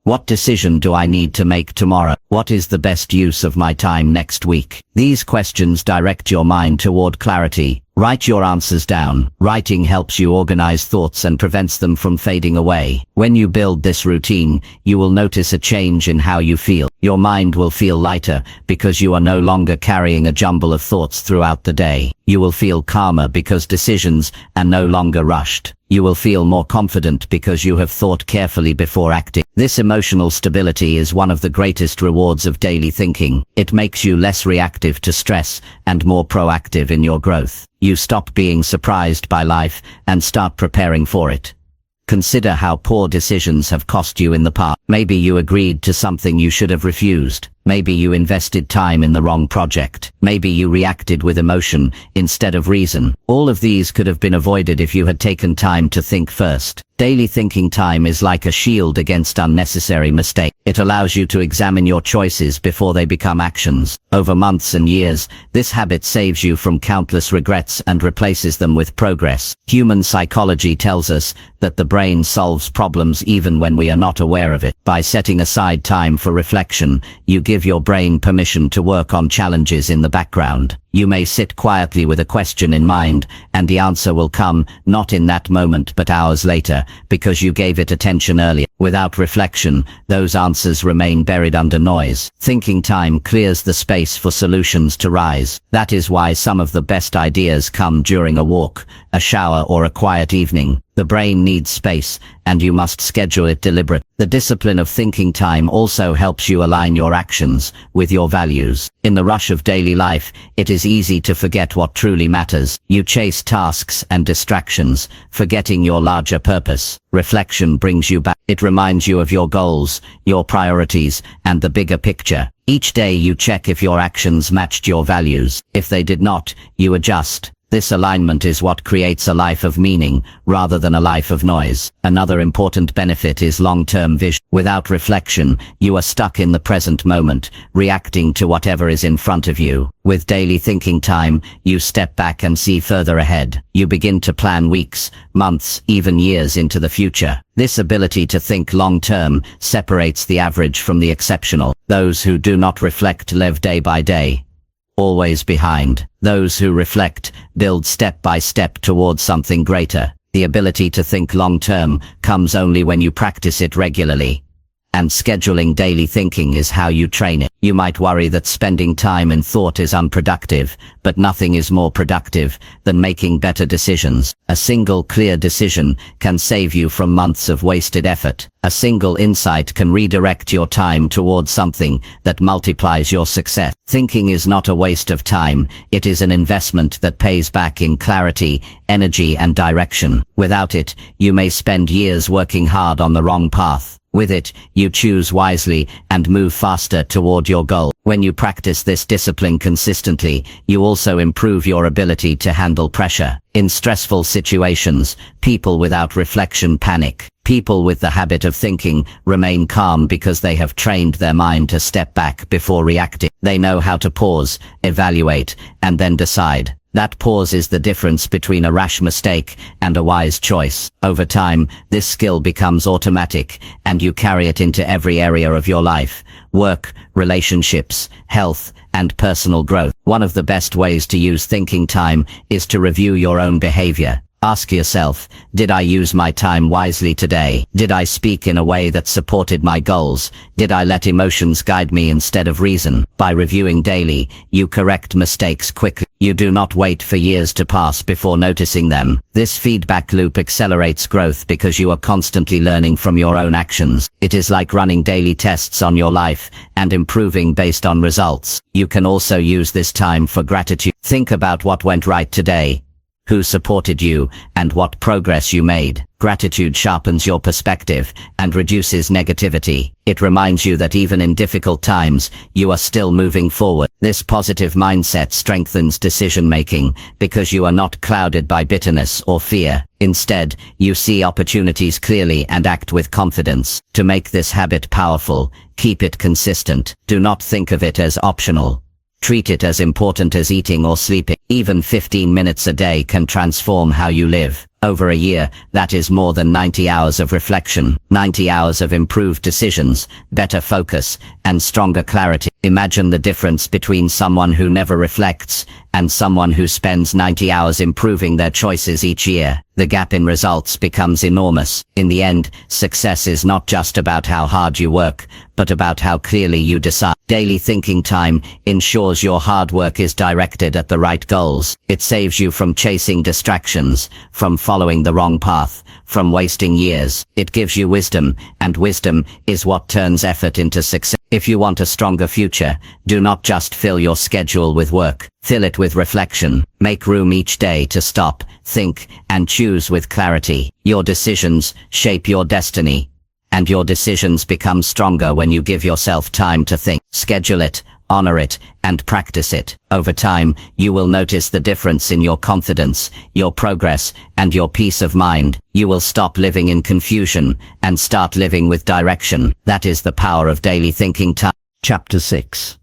What decision do I need to make tomorrow? What is the best use of my time next week? These questions direct your mind toward clarity. Write your answers down. Writing helps you organize thoughts and prevents them from fading away. When you build this routine, you will notice a change in how you feel. Your mind will feel lighter because you are no longer carrying a jumble of thoughts throughout the day. You will feel calmer because decisions are no longer rushed. You will feel more confident because you have thought carefully before acting. This emotional stability is one of the greatest rewards of daily thinking. It makes you less reactive to stress and more proactive in your growth. You stop being surprised by life and start preparing for it. Consider how poor decisions have cost you in the past. Maybe you agreed to something you should have refused. Maybe you invested time in the wrong project. Maybe you reacted with emotion instead of reason. All of these could have been avoided if you had taken time to think first. Daily thinking time is like a shield against unnecessary mistakes. It allows you to examine your choices before they become actions. Over months and years, this habit saves you from countless regrets and replaces them with progress. Human psychology tells us that the brain solves problems even when we are not aware of it. By setting aside time for reflection, you give your brain permission to work on challenges in the background. You may sit quietly with a question in mind, and the answer will come, not in that moment but hours later, because you gave it attention earlier. Without reflection, those answers remain buried under noise. Thinking time clears the space for solutions to rise. That is why some of the best ideas come during a walk, a shower, or a quiet evening. The brain needs space, and you must schedule it deliberately. The discipline of thinking time also helps you align your actions with your values. In the rush of daily life, it is easy to forget what truly matters. You chase tasks and distractions, forgetting your larger purpose. Reflection brings you back. It reminds you of your goals, your priorities, and the bigger picture. Each day you check if your actions matched your values. If they did not, you adjust. This alignment is what creates a life of meaning, rather than a life of noise. Another important benefit is long-term vision. Without reflection, you are stuck in the present moment, reacting to whatever is in front of you. With daily thinking time, you step back and see further ahead. You begin to plan weeks, months, even years into the future. This ability to think long-term separates the average from the exceptional. Those who do not reflect live day by day, always behind. Those who reflect build step by step towards something greater. The ability to think long-term comes only when you practice it regularly. And scheduling daily thinking is how you train it. You might worry that spending time in thought is unproductive, but nothing is more productive than making better decisions. A single clear decision can save you from months of wasted effort. A single insight can redirect your time towards something that multiplies your success. Thinking is not a waste of time, it is an investment that pays back in clarity, energy and direction. Without it, you may spend years working hard on the wrong path. With it, you choose wisely and move faster toward your goal. When you practice this discipline consistently, you also improve your ability to handle pressure. In stressful situations, people without reflection panic. People with the habit of thinking remain calm because they have trained their mind to step back before reacting. They know how to pause, evaluate, and then decide. That pause is the difference between a rash mistake and a wise choice. Over time, this skill becomes automatic, and you carry it into every area of your life: work, relationships, health, and personal growth. One of the best ways to use thinking time is to review your own behavior. Ask yourself, did I use my time wisely today? Did I speak in a way that supported my goals? Did I let emotions guide me instead of reason? By reviewing daily, you correct mistakes quickly. You do not wait for years to pass before noticing them. This feedback loop accelerates growth because you are constantly learning from your own actions. It is like running daily tests on your life and improving based on results. You can also use this time for gratitude. Think about what went right today, who supported you, and what progress you made. Gratitude sharpens your perspective and reduces negativity. It reminds you that even in difficult times, you are still moving forward. This positive mindset strengthens decision-making because you are not clouded by bitterness or fear. Instead, you see opportunities clearly and act with confidence. To make this habit powerful, keep it consistent. Do not think of it as optional. Treat it as important as eating or sleeping. Even 15 minutes a day can transform how you live. Over a year, that is more than 90 hours of reflection, 90 hours of improved decisions, better focus, and stronger clarity. Imagine the difference between someone who never reflects and someone who spends 90 hours improving their choices each year. The gap in results becomes enormous. In the end, success is not just about how hard you work, but about how clearly you decide. Daily thinking time ensures your hard work is directed at the right goals. It saves you from chasing distractions, from following the wrong path, from wasting years. It gives you wisdom, and wisdom is what turns effort into success. If you want a stronger future, do not just fill your schedule with work. Fill it with reflection. Make room each day to stop, think, and choose with clarity. Your decisions shape your destiny, and your decisions become stronger when you give yourself time to think. Schedule it, honor it, and practice it. Over time, you will notice the difference in your confidence, your progress, and your peace of mind. You will stop living in confusion and start living with direction. That is the power of daily thinking time. Chapter 6.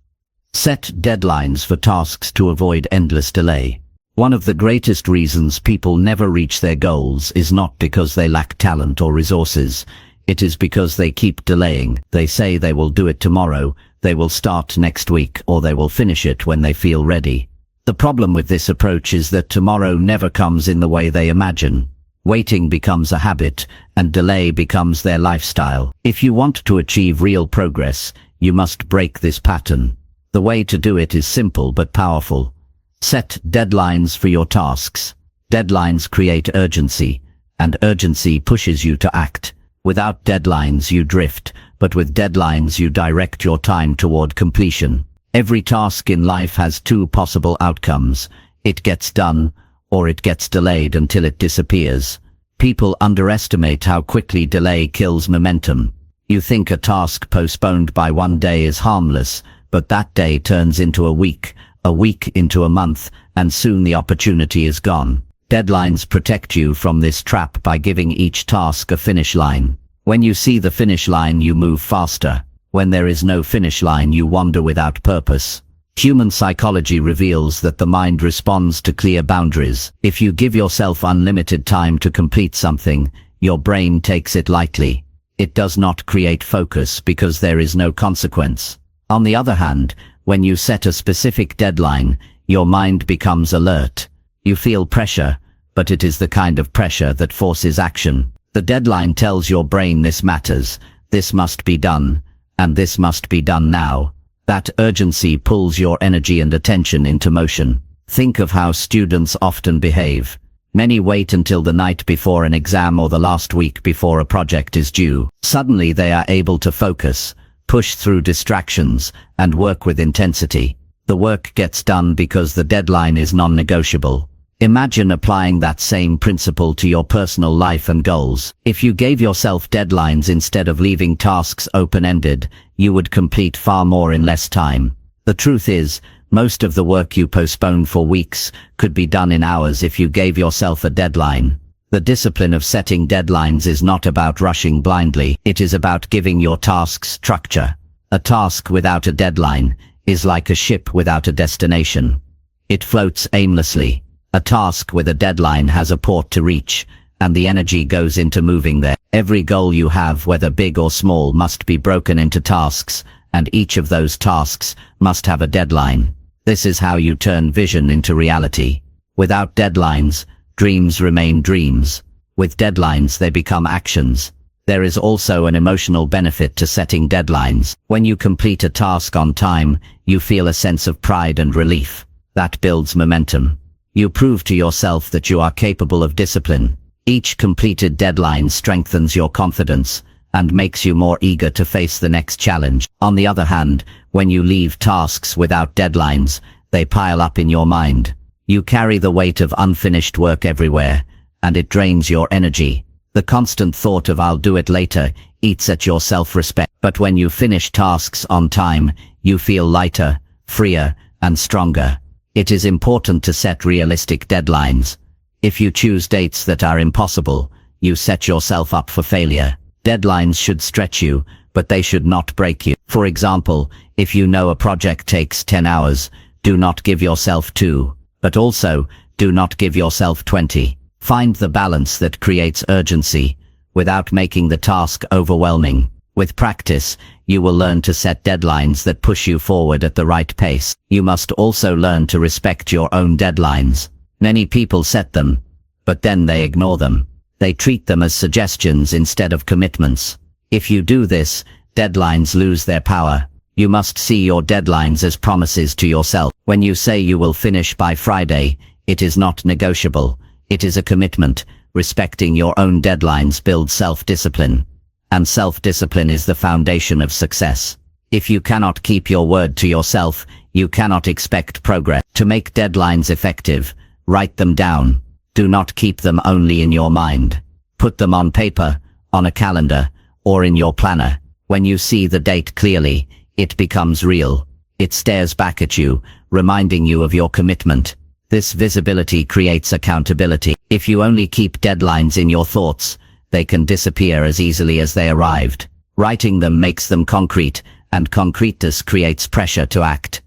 Set deadlines for tasks to avoid endless delay. One of the greatest reasons people never reach their goals is not because they lack talent or resources. It is because they keep delaying. They say they will do it tomorrow, they will start next week, or they will finish it when they feel ready. The problem with this approach is that tomorrow never comes in the way they imagine. Waiting becomes a habit, and delay becomes their lifestyle. If you want to achieve real progress, you must break this pattern. The way to do it is simple but powerful. Set deadlines for your tasks. Deadlines create urgency, and urgency pushes you to act. Without deadlines you drift, but with deadlines you direct your time toward completion. Every task in life has two possible outcomes. It gets done, or it gets delayed until it disappears. People underestimate how quickly delay kills momentum. You think a task postponed by one day is harmless, but that day turns into a week, a week into a month, and soon the opportunity is gone. Deadlines protect you from this trap by giving each task a finish line. When you see the finish line, you move faster. When there is no finish line, you wander without purpose. Human psychology reveals that the mind responds to clear boundaries. If you give yourself unlimited time to complete something, your brain takes it lightly. It does not create focus because there is no consequence. On the other hand, when you set a specific deadline, your mind becomes alert. You feel pressure, but it is the kind of pressure that forces action. The deadline tells your brain this matters, this must be done, and this must be done now. That urgency pulls your energy and attention into motion. Think of how students often behave. Many wait until the night before an exam or the last week before a project is due. Suddenly they are able to focus, push through distractions, and work with intensity. The work gets done because the deadline is non-negotiable. Imagine applying that same principle to your personal life and goals. If you gave yourself deadlines instead of leaving tasks open-ended, you would complete far more in less time. The truth is, most of the work you postpone for weeks could be done in hours if you gave yourself a deadline. The discipline of setting deadlines is not about rushing blindly. It is about giving your tasks structure. A task without a deadline is like a ship without a destination. It floats aimlessly. A task with a deadline has a port to reach, and the energy goes into moving there. Every goal you have, whether big or small, must be broken into tasks, and each of those tasks must have a deadline. This is how you turn vision into reality. Without deadlines, dreams remain dreams. With deadlines, they become actions. There is also an emotional benefit to setting deadlines. When you complete a task on time, you feel a sense of pride and relief. That builds momentum. You prove to yourself that you are capable of discipline. Each completed deadline strengthens your confidence and makes you more eager to face the next challenge. On the other hand, when you leave tasks without deadlines, they pile up in your mind. You carry the weight of unfinished work everywhere, and it drains your energy. The constant thought of "I'll do it later" eats at your self-respect. But when you finish tasks on time, you feel lighter, freer, and stronger. It is important to set realistic deadlines. If you choose dates that are impossible, you set yourself up for failure. Deadlines should stretch you, but they should not break you. For example, if you know a project takes 10 hours, do not give yourself 2, but also, do not give yourself 20. Find the balance that creates urgency, without making the task overwhelming. With practice, you will learn to set deadlines that push you forward at the right pace. You must also learn to respect your own deadlines. Many people set them, but then they ignore them. They treat them as suggestions instead of commitments. If you do this, deadlines lose their power. You must see your deadlines as promises to yourself. When you say you will finish by Friday, it is not negotiable. It is a commitment. Respecting your own deadlines builds self-discipline. And self-discipline is the foundation of success. If you cannot keep your word to yourself, you cannot expect progress. To make deadlines effective, write them down. Do not keep them only in your mind. Put them on paper, on a calendar, or in your planner. When you see the date clearly, it becomes real. It stares back at you, reminding you of your commitment. This visibility creates accountability. If you only keep deadlines in your thoughts, they can disappear as easily as they arrived. Writing them makes them concrete, and concreteness creates pressure to act.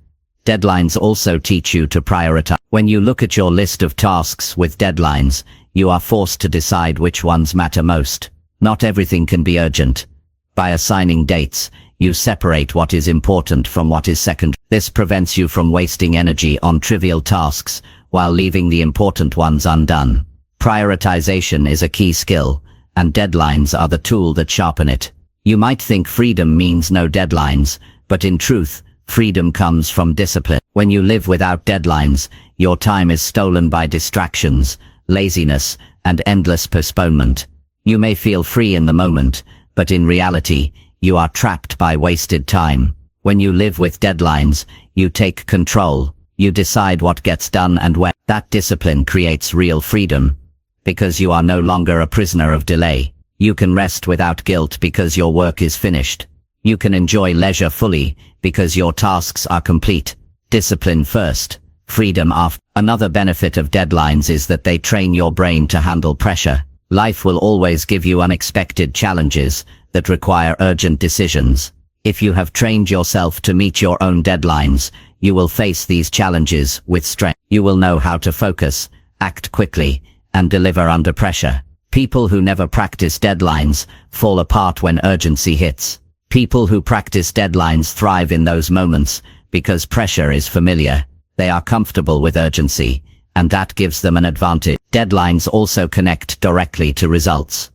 Deadlines also teach you to prioritize. When you look at your list of tasks with deadlines, you are forced to decide which ones matter most. Not everything can be urgent. By assigning dates, you separate what is important from what is secondary. This prevents you from wasting energy on trivial tasks, while leaving the important ones undone. Prioritization is a key skill, and deadlines are the tool that sharpen it. You might think freedom means no deadlines, but in truth, freedom comes from discipline. When you live without deadlines, your time is stolen by distractions, laziness, and endless postponement. You may feel free in the moment, but in reality, you are trapped by wasted time. When you live with deadlines, you take control. You decide what gets done and when. That discipline creates real freedom. Because you are no longer a prisoner of delay. You can rest without guilt because your work is finished. You can enjoy leisure fully because your tasks are complete. Discipline first, freedom after. Another benefit of deadlines is that they train your brain to handle pressure. Life will always give you unexpected challenges that require urgent decisions. If you have trained yourself to meet your own deadlines, you will face these challenges with strength. You will know how to focus, act quickly, and deliver under pressure. People who never practice deadlines fall apart when urgency hits. People who practice deadlines thrive in those moments because pressure is familiar. They are comfortable with urgency, and that gives them an advantage. Deadlines also connect directly to results.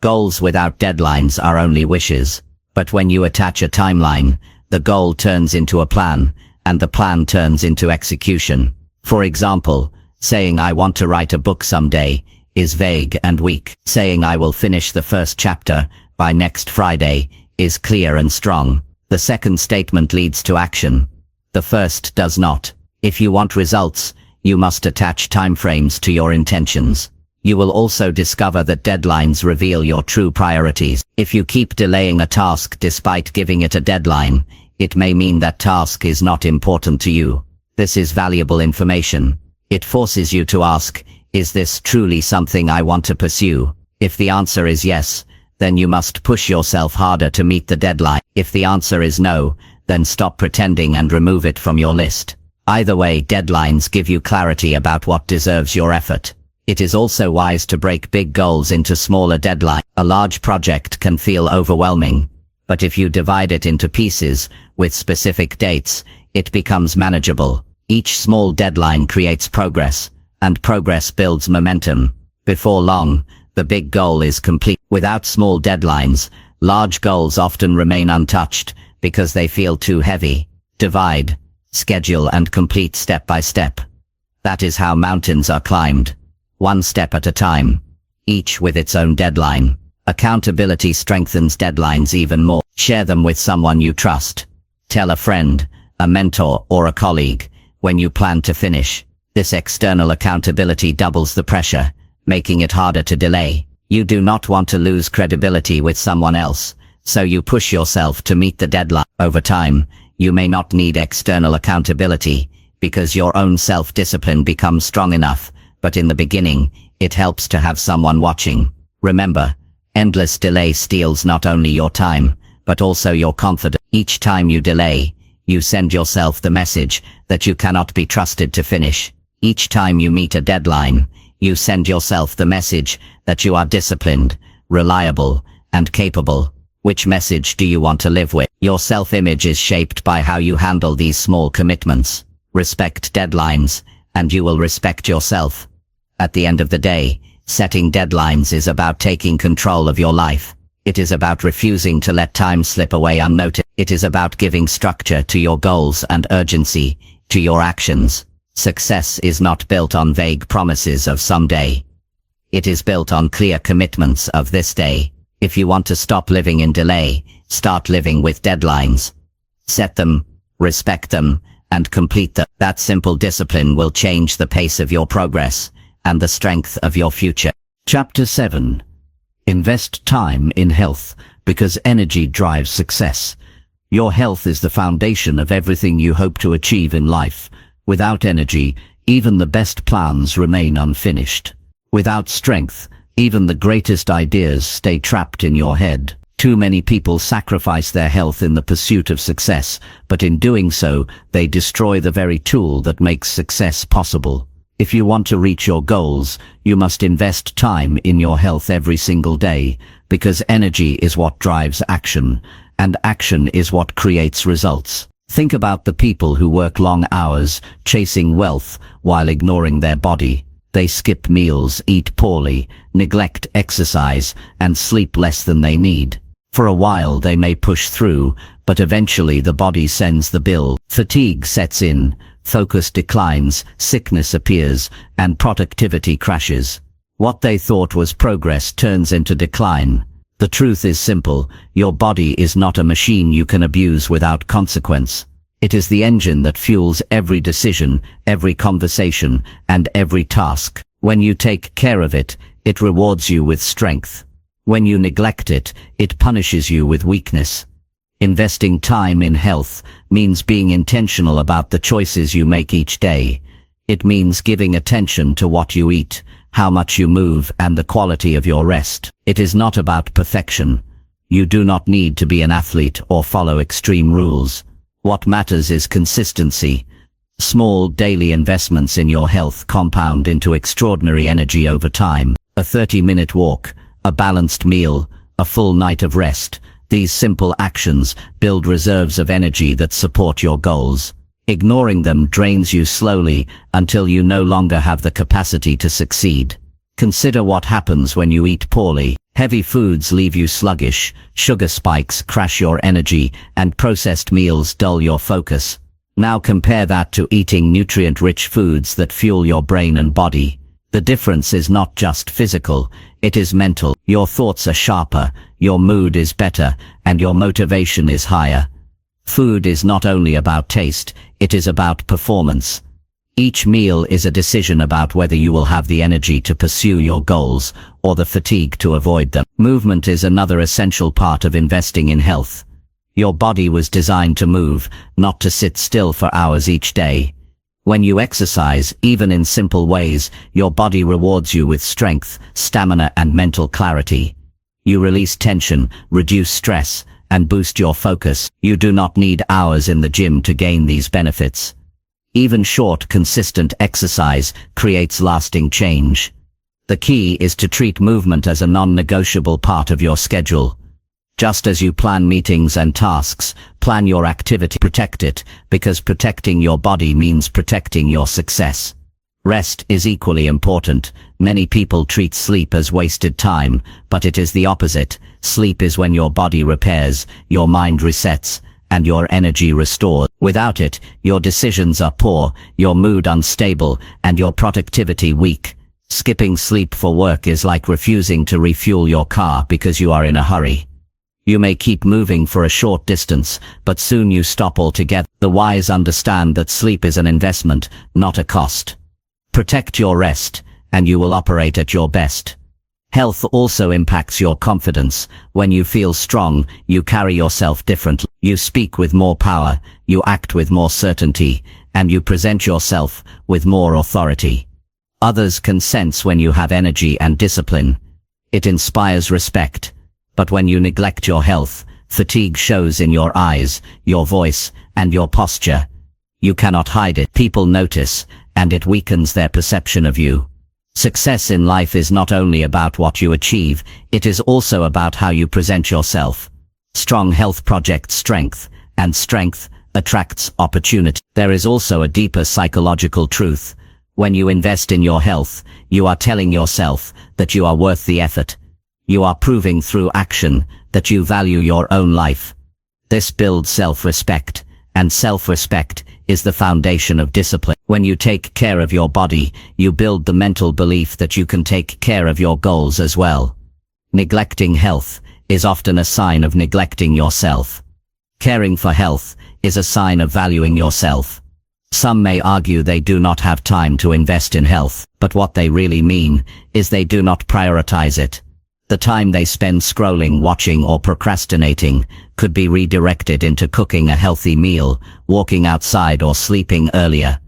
Goals without deadlines are only wishes, but when you attach a timeline, the goal turns into a plan, and the plan turns into execution. For example, saying I want to write a book someday is vague and weak. Saying I will finish the first chapter by next Friday is clear and strong. The second statement leads to action. The first does not. If you want results, you must attach timeframes to your intentions. You will also discover that deadlines reveal your true priorities. If you keep delaying a task despite giving it a deadline, it may mean that task is not important to you. This is valuable information. It forces you to ask, is this truly something I want to pursue? If the answer is yes, then you must push yourself harder to meet the deadline. If the answer is no, then stop pretending and remove it from your list. Either way, deadlines give you clarity about what deserves your effort. It is also wise to break big goals into smaller deadlines. A large project can feel overwhelming, but if you divide it into pieces with specific dates, it becomes manageable. Each small deadline creates progress, and progress builds momentum. Before long, the big goal is complete. Without small deadlines, large goals often remain untouched because they feel too heavy. Divide, schedule, and complete step by step. That is how mountains are climbed. One step at a time, each with its own deadline. Accountability strengthens deadlines even more. Share them with someone you trust. Tell a friend, a mentor, or a colleague when you plan to finish. This external accountability doubles the pressure, making it harder to delay. You do not want to lose credibility with someone else, so you push yourself to meet the deadline. Over time, you may not need external accountability because your own self-discipline becomes strong enough, but in the beginning, it helps to have someone watching. Remember, endless delay steals not only your time, but also your confidence. Each time you delay, you send yourself the message that you cannot be trusted to finish. Each time you meet a deadline, you send yourself the message that you are disciplined, reliable, and capable. Which message do you want to live with? Your self-image is shaped by how you handle these small commitments. Respect deadlines, and you will respect yourself. At the end of the day, setting deadlines is about taking control of your life. It is about refusing to let time slip away unnoticed. It is about giving structure to your goals and urgency to your actions. Success is not built on vague promises of someday. It is built on clear commitments of this day. If you want to stop living in delay, start living with deadlines. Set them, respect them, and complete them. That simple discipline will change the pace of your progress and the strength of your future. Chapter 7. Invest time in health, because energy drives success. Your health is the foundation of everything you hope to achieve in life. Without energy, even the best plans remain unfinished. Without strength, even the greatest ideas stay trapped in your head. Too many people sacrifice their health in the pursuit of success, but in doing so, they destroy the very tool that makes success possible. If you want to reach your goals, you must invest time in your health every single day, because energy is what drives action, and action is what creates results. Think about the people who work long hours, chasing wealth, while ignoring their body. They skip meals, eat poorly, neglect exercise, and sleep less than they need. For a while they may push through, but eventually the body sends the bill. Fatigue sets in, focus declines, sickness appears, and productivity crashes. What they thought was progress turns into decline. The truth is simple: your body is not a machine you can abuse without consequence. It is the engine that fuels every decision, every conversation, and every task. When you take care of it, it rewards you with strength. When you neglect it, it punishes you with weakness. Investing time in health means being intentional about the choices you make each day. It means giving attention to what you eat, how much you move, and the quality of your rest. It is not about perfection. You do not need to be an athlete or follow extreme rules. What matters is consistency. Small daily investments in your health compound into extraordinary energy over time. A 30-minute walk, a balanced meal, a full night of rest. These simple actions build reserves of energy that support your goals. Ignoring them drains you slowly until you no longer have the capacity to succeed. Consider what happens when you eat poorly. Heavy foods leave you sluggish, sugar spikes crash your energy, and processed meals dull your focus. Now compare that to eating nutrient-rich foods that fuel your brain and body. The difference is not just physical, it is mental. Your thoughts are sharper, your mood is better, and your motivation is higher. Food is not only about taste, it is about performance. Each meal is a decision about whether you will have the energy to pursue your goals, or the fatigue to avoid them. Movement is another essential part of investing in health. Your body was designed to move, not to sit still for hours each day. When you exercise, even in simple ways, your body rewards you with strength, stamina, and mental clarity. You release tension, reduce stress, and boost your focus. You do not need hours in the gym to gain these benefits. Even short, consistent exercise creates lasting change. The key is to treat movement as a non-negotiable part of your schedule. Just as you plan meetings and tasks, plan your activity. Protect it, because protecting your body means protecting your success. Rest is equally important. Many people treat sleep as wasted time, but it is the opposite. Sleep is when your body repairs, your mind resets, and your energy restored. Without it, your decisions are poor, your mood unstable, and your productivity weak. Skipping sleep for work is like refusing to refuel your car because you are in a hurry. You may keep moving for a short distance, but soon you stop altogether. The wise understand that sleep is an investment, not a cost. Protect your rest, and you will operate at your best. Health also impacts your confidence. When you feel strong, you carry yourself differently. You speak with more power, you act with more certainty, and you present yourself with more authority. Others can sense when you have energy and discipline. It inspires respect. But when you neglect your health, fatigue shows in your eyes, your voice, and your posture. You cannot hide it. People notice, and it weakens their perception of you. Success in life is not only about what you achieve, it is also about how you present yourself. Strong health projects strength, and strength attracts opportunity. There is also a deeper psychological truth. When you invest in your health, you are telling yourself that you are worth the effort. You are proving through action that you value your own life. This builds self-respect, and self-respect is the foundation of discipline. When you take care of your body, you build the mental belief that you can take care of your goals as well. Neglecting health is often a sign of neglecting yourself. Caring for health is a sign of valuing yourself. Some may argue they do not have time to invest in health, but what they really mean is they do not prioritize it. The time they spend scrolling, watching, or procrastinating could be redirected into cooking a healthy meal, walking outside, or sleeping earlier.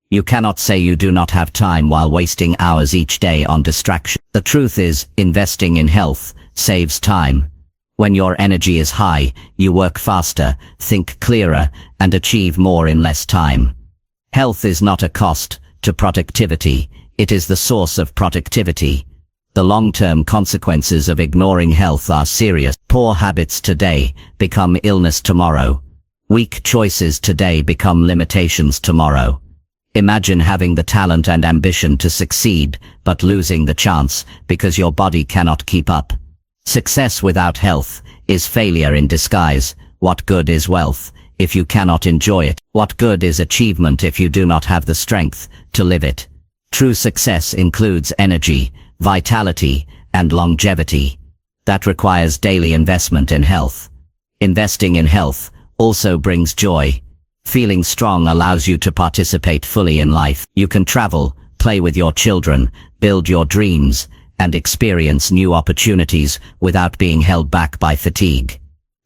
You cannot say you do not have time while wasting hours each day on distraction. The truth is, investing in health saves time. When your energy is high, you work faster, think clearer, and achieve more in less time. Health is not a cost to productivity, it is the source of productivity. The long-term consequences of ignoring health are serious. Poor habits today become illness tomorrow. Weak choices today become limitations tomorrow. Imagine having the talent and ambition to succeed, but losing the chance because your body cannot keep up. Success without health is failure in disguise. What good is wealth if you cannot enjoy it? What good is achievement if you do not have the strength to live it? True success includes energy, vitality, and longevity. That requires daily investment in health. Investing in health also brings joy. Feeling strong allows you to participate fully in life. You can travel, play with your children, build your dreams, and experience new opportunities without being held back by fatigue.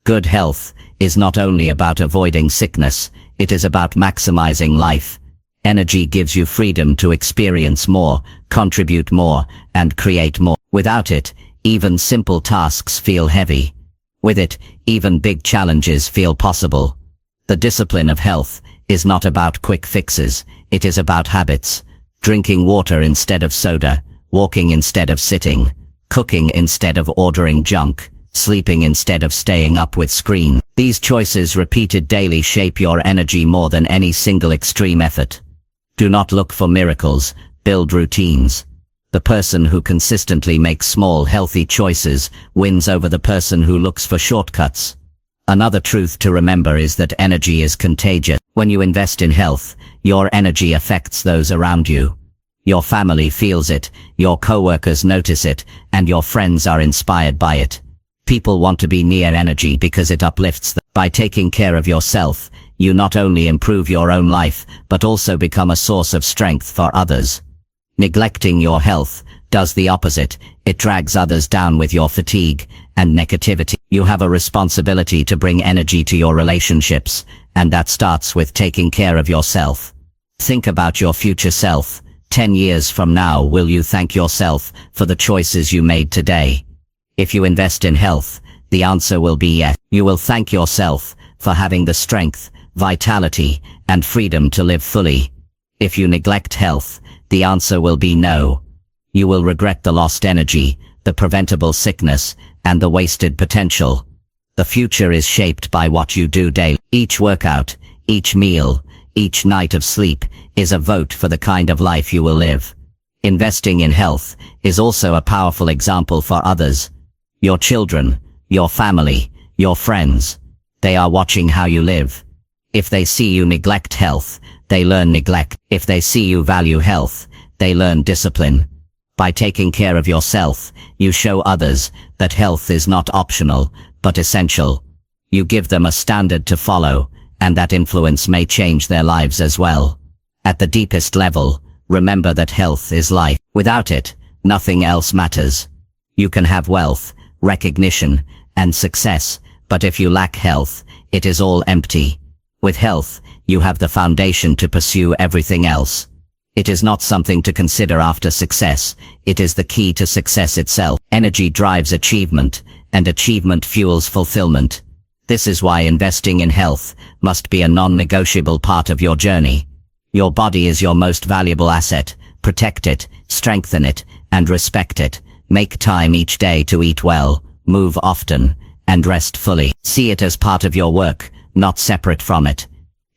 Good health is not only about avoiding sickness, it is about maximizing life. Energy gives you freedom to experience more, contribute more, and create more. Without it, even simple tasks feel heavy. With it, even big challenges feel possible. The discipline of health is not about quick fixes, it is about habits. Drinking water instead of soda, walking instead of sitting, cooking instead of ordering junk, sleeping instead of staying up with screen. These choices repeated daily shape your energy more than any single extreme effort. Do not look for miracles, build routines. The person who consistently makes small, healthy choices wins over the person who looks for shortcuts. Another truth to remember is that energy is contagious. When you invest in health, your energy affects those around you. Your family feels it, your coworkers notice it, and your friends are inspired by it. People want to be near energy because it uplifts them. By taking care of yourself, you not only improve your own life, but also become a source of strength for others. Neglecting your health does the opposite. It drags others down with your fatigue and negativity. You have a responsibility to bring energy to your relationships, and that starts with taking care of yourself. Think about your future self. 10 years from now, will you thank yourself for the choices you made today? If you invest in health, the answer will be yes. You will thank yourself for having the strength, vitality, and freedom to live fully. If you neglect health, the answer will be no. You will regret the lost energy, the preventable sickness, and the wasted potential. The future is shaped by what you do daily. Each workout, each meal, each night of sleep is a vote for the kind of life you will live. Investing in health is also a powerful example for others. Your children, your family, your friends, they are watching how you live. If they see you neglect health, they learn neglect. If they see you value health, they learn discipline. By taking care of yourself, you show others that health is not optional, but essential. You give them a standard to follow, and that influence may change their lives as well. At the deepest level, remember that health is life. Without it, nothing else matters. You can have wealth, recognition, and success, but if you lack health, it is all empty. With health, you have the foundation to pursue everything else. It is not something to consider after success, it is the key to success itself. Energy drives achievement, and achievement fuels fulfillment. This is why investing in health must be a non-negotiable part of your journey. Your body is your most valuable asset. Protect it, strengthen it, and respect it. Make time each day to eat well, move often, and rest fully. See it as part of your work, not separate from it.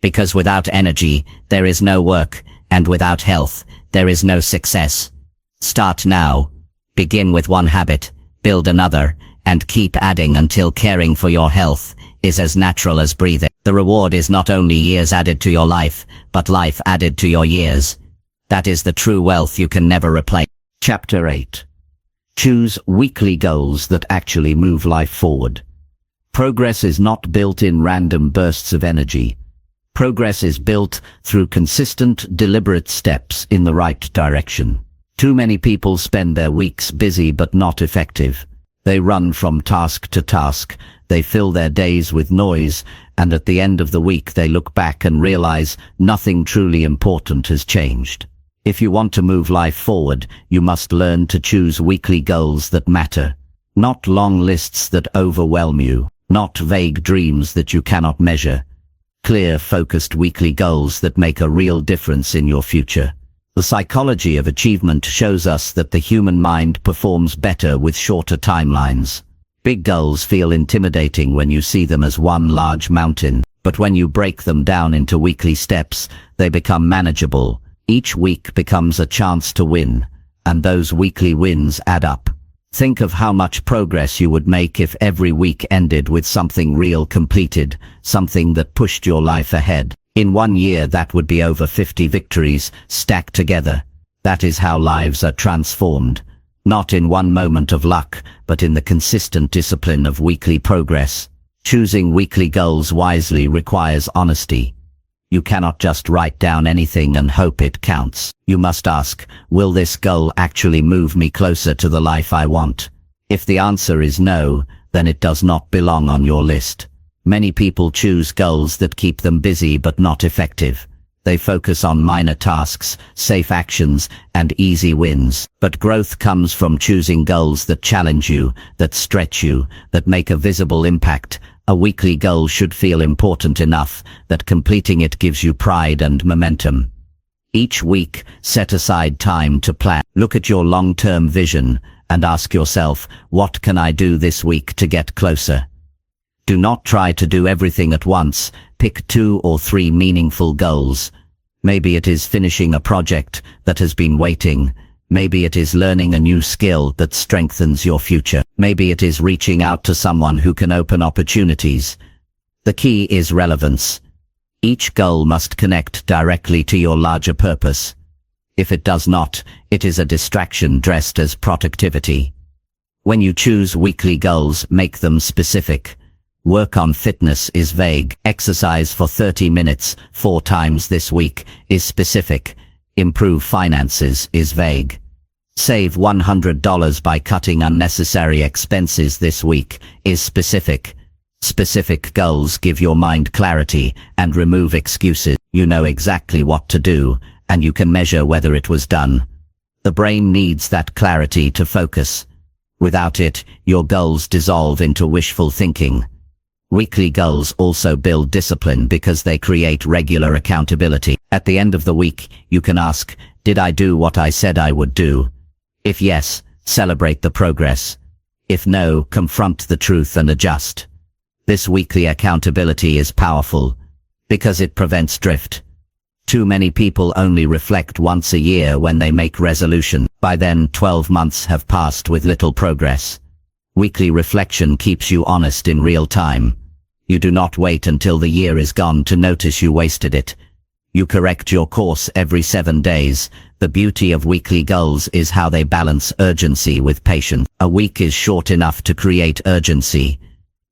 Because without energy, there is no work, and without health, there is no success. Start now. Begin with one habit, build another, and keep adding until caring for your health is as natural as breathing. The reward is not only years added to your life, but life added to your years. That is the true wealth you can never replace. Chapter 8. Choose weekly goals that actually move life forward. Progress is not built in random bursts of energy. Progress is built through consistent, deliberate steps in the right direction. Too many people spend their weeks busy but not effective. They run from task to task, they fill their days with noise, and at the end of the week they look back and realize nothing truly important has changed. If you want to move life forward, you must learn to choose weekly goals that matter. Not long lists that overwhelm you, not vague dreams that you cannot measure. Clear, focused weekly goals that make a real difference in your future. The psychology of achievement shows us that the human mind performs better with shorter timelines. Big goals feel intimidating when you see them as one large mountain, but when you break them down into weekly steps, they become manageable. Each week becomes a chance to win, and those weekly wins add up. Think of how much progress you would make if every week ended with something real completed, something that pushed your life ahead. In 1 year that would be over 50 victories stacked together. That is how lives are transformed. Not in one moment of luck, but in the consistent discipline of weekly progress. Choosing weekly goals wisely requires honesty. You cannot just write down anything and hope it counts. You must ask, will this goal actually move me closer to the life I want? If the answer is no, then it does not belong on your list. Many people choose goals that keep them busy but not effective. They focus on minor tasks, safe actions, and easy wins. But growth comes from choosing goals that challenge you, that stretch you, that make a visible impact. A weekly goal should feel important enough that completing it gives you pride and momentum. Each week, set aside time to plan. Look at your long-term vision and ask yourself, what can I do this week to get closer? Do not try to do everything at once. Pick 2 or 3 meaningful goals. Maybe it is finishing a project that has been waiting. Maybe it is learning a new skill that strengthens your future. Maybe it is reaching out to someone who can open opportunities. The key is relevance. Each goal must connect directly to your larger purpose. If it does not, it is a distraction dressed as productivity. When you choose weekly goals, make them specific. Work on fitness is vague. Exercise for 30 minutes, 4 times this week, is specific. Improve finances is vague. Save $100 by cutting unnecessary expenses this week is specific. Specific goals give your mind clarity and remove excuses. You know exactly what to do, and you can measure whether it was done. The brain needs that clarity to focus. Without it, your goals dissolve into wishful thinking. Weekly goals also build discipline because they create regular accountability. At the end of the week, you can ask, did I do what I said I would do? If yes, celebrate the progress. If no, confront the truth and adjust. This weekly accountability is powerful because it prevents drift. Too many people only reflect once a year when they make resolutions. By then, 12 months have passed with little progress. Weekly reflection keeps you honest in real time. You do not wait until the year is gone to notice you wasted it. You correct your course every 7 days. The beauty of weekly goals is how they balance urgency with patience. A week is short enough to create urgency.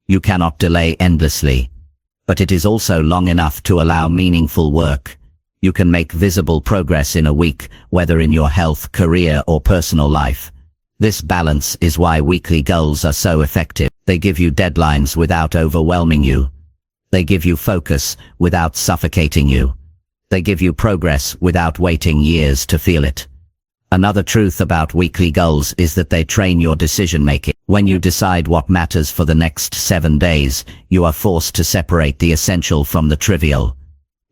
You cannot delay endlessly. But it is also long enough to allow meaningful work. You can make visible progress in a week, whether in your health, career, or personal life. This balance is why weekly goals are so effective. They give you deadlines without overwhelming you. They give you focus without suffocating you. They give you progress without waiting years to feel it. Another truth about weekly goals is that they train your decision-making. When you decide what matters for the next 7 days, you are forced to separate the essential from the trivial.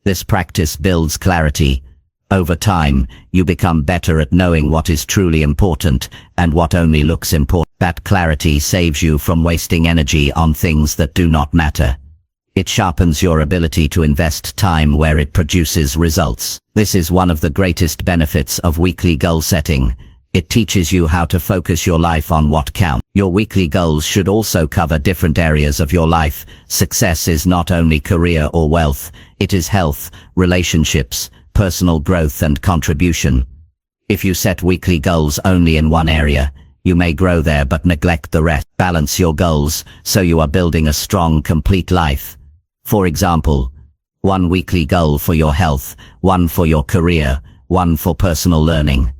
This practice builds clarity. Over time, you become better at knowing what is truly important and what only looks important. That clarity saves you from wasting energy on things that do not matter. It sharpens your ability to invest time where it produces results. This is one of the greatest benefits of weekly goal setting. It teaches you how to focus your life on what counts. Your weekly goals should also cover different areas of your life. Success is not only career or wealth, it is health, relationships, personal growth and contribution. If you set weekly goals only in one area, you may grow there but neglect the rest. Balance your goals so you are building a strong, complete life. For example, 1 weekly goal for your health, 1 for your career, 1 for personal learning.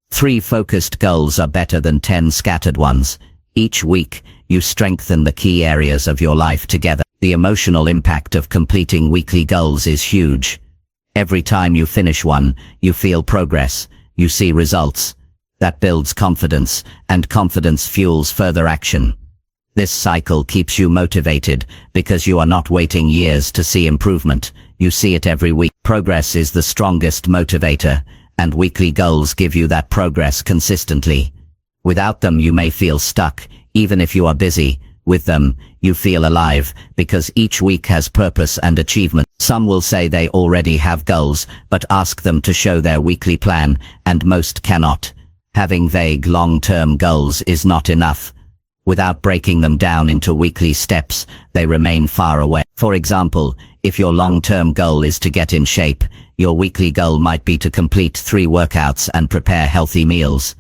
3 focused goals are better than 10 scattered ones. Each week, you strengthen the key areas of your life together. The emotional impact of completing weekly goals is huge. Every time you finish one, you feel progress, you see results. That builds confidence, and confidence fuels further action. This cycle keeps you motivated because you are not waiting years to see improvement. You see it every week. Progress is the strongest motivator, and weekly goals give you that progress consistently. Without them, you may feel stuck, even if you are busy. With them, you feel alive, because each week has purpose and achievement. Some will say they already have goals, but ask them to show their weekly plan, and most cannot. Having vague long-term goals is not enough. Without breaking them down into weekly steps, they remain far away. For example, if your long-term goal is to get in shape, your weekly goal might be to complete 3 workouts and prepare healthy meals.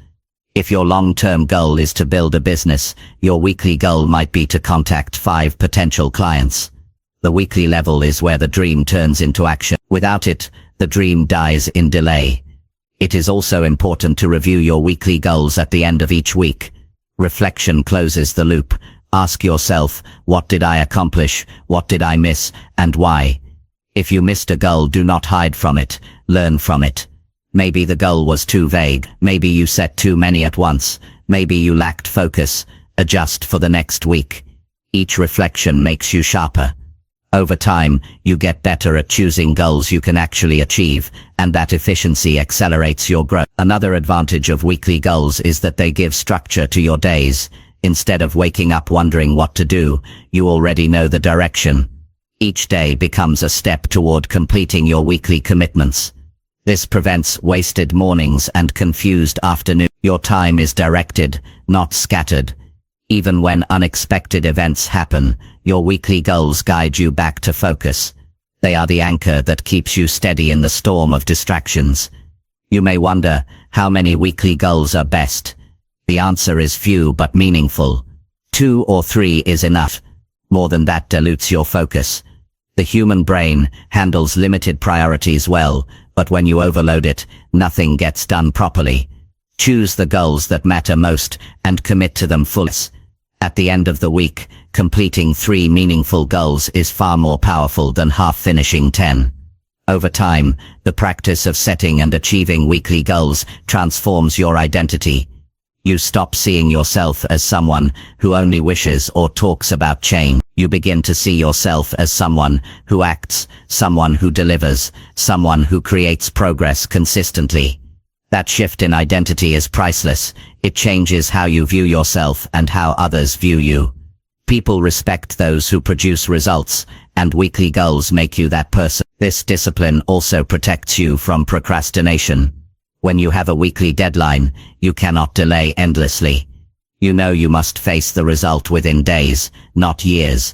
If your long-term goal is to build a business, your weekly goal might be to contact 5 potential clients. The weekly level is where the dream turns into action. Without it, the dream dies in delay. It is also important to review your weekly goals at the end of each week. Reflection closes the loop. Ask yourself, what did I accomplish, what did I miss, and why? If you missed a goal, do not hide from it, learn from it. Maybe the goal was too vague, maybe you set too many at once, maybe you lacked focus. Adjust for the next week. Each reflection makes you sharper. Over time, you get better at choosing goals you can actually achieve, and that efficiency accelerates your growth. Another advantage of weekly goals is that they give structure to your days. Instead of waking up wondering what to do, you already know the direction. Each day becomes a step toward completing your weekly commitments. This prevents wasted mornings and confused afternoons. Your time is directed, not scattered. Even when unexpected events happen, your weekly goals guide you back to focus. They are the anchor that keeps you steady in the storm of distractions. You may wonder, how many weekly goals are best? The answer is few but meaningful. 2 or 3 is enough. More than that dilutes your focus. The human brain handles limited priorities well, but when you overload it, nothing gets done properly. Choose the goals that matter most and commit to them fully. At the end of the week, completing 3 meaningful goals is far more powerful than half-finishing 10. Over time, the practice of setting and achieving weekly goals transforms your identity. You stop seeing yourself as someone who only wishes or talks about change. You begin to see yourself as someone who acts, someone who delivers, someone who creates progress consistently. That shift in identity is priceless. It changes how you view yourself and how others view you. People respect those who produce results, and weekly goals make you that person. This discipline also protects you from procrastination. When you have a weekly deadline, you cannot delay endlessly. You know you must face the result within days, not years.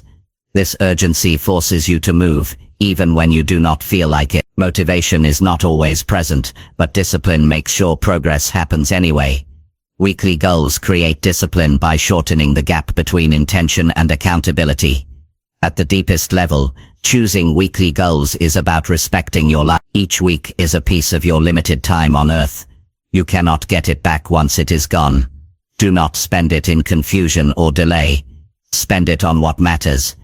This urgency forces you to move, even when you do not feel like it. Motivation is not always present, but discipline makes sure progress happens anyway. Weekly goals create discipline by shortening the gap between intention and accountability. At the deepest level, choosing weekly goals is about respecting your life. Each week is a piece of your limited time on Earth. You cannot get it back once it is gone. Do not spend it in confusion or delay. Spend it on what matters.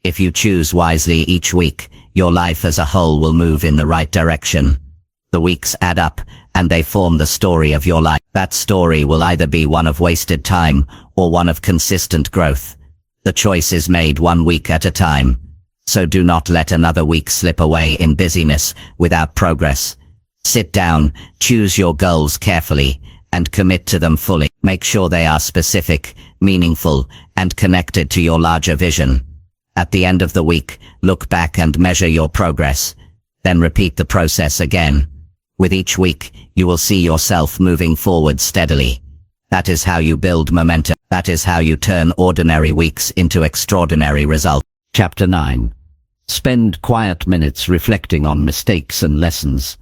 If you choose wisely each week, your life as a whole will move in the right direction. The weeks add up, and they form the story of your life. That story will either be one of wasted time, or one of consistent growth. The choice is made 1 week at a time. So do not let another week slip away in busyness without progress. Sit down, choose your goals carefully, and commit to them fully. Make sure they are specific, meaningful, and connected to your larger vision. At the end of the week, look back and measure your progress. Then repeat the process again. With each week, you will see yourself moving forward steadily. That is how you build momentum. That is how you turn ordinary weeks into extraordinary results. Chapter 9. Spend quiet minutes reflecting on mistakes and lessons.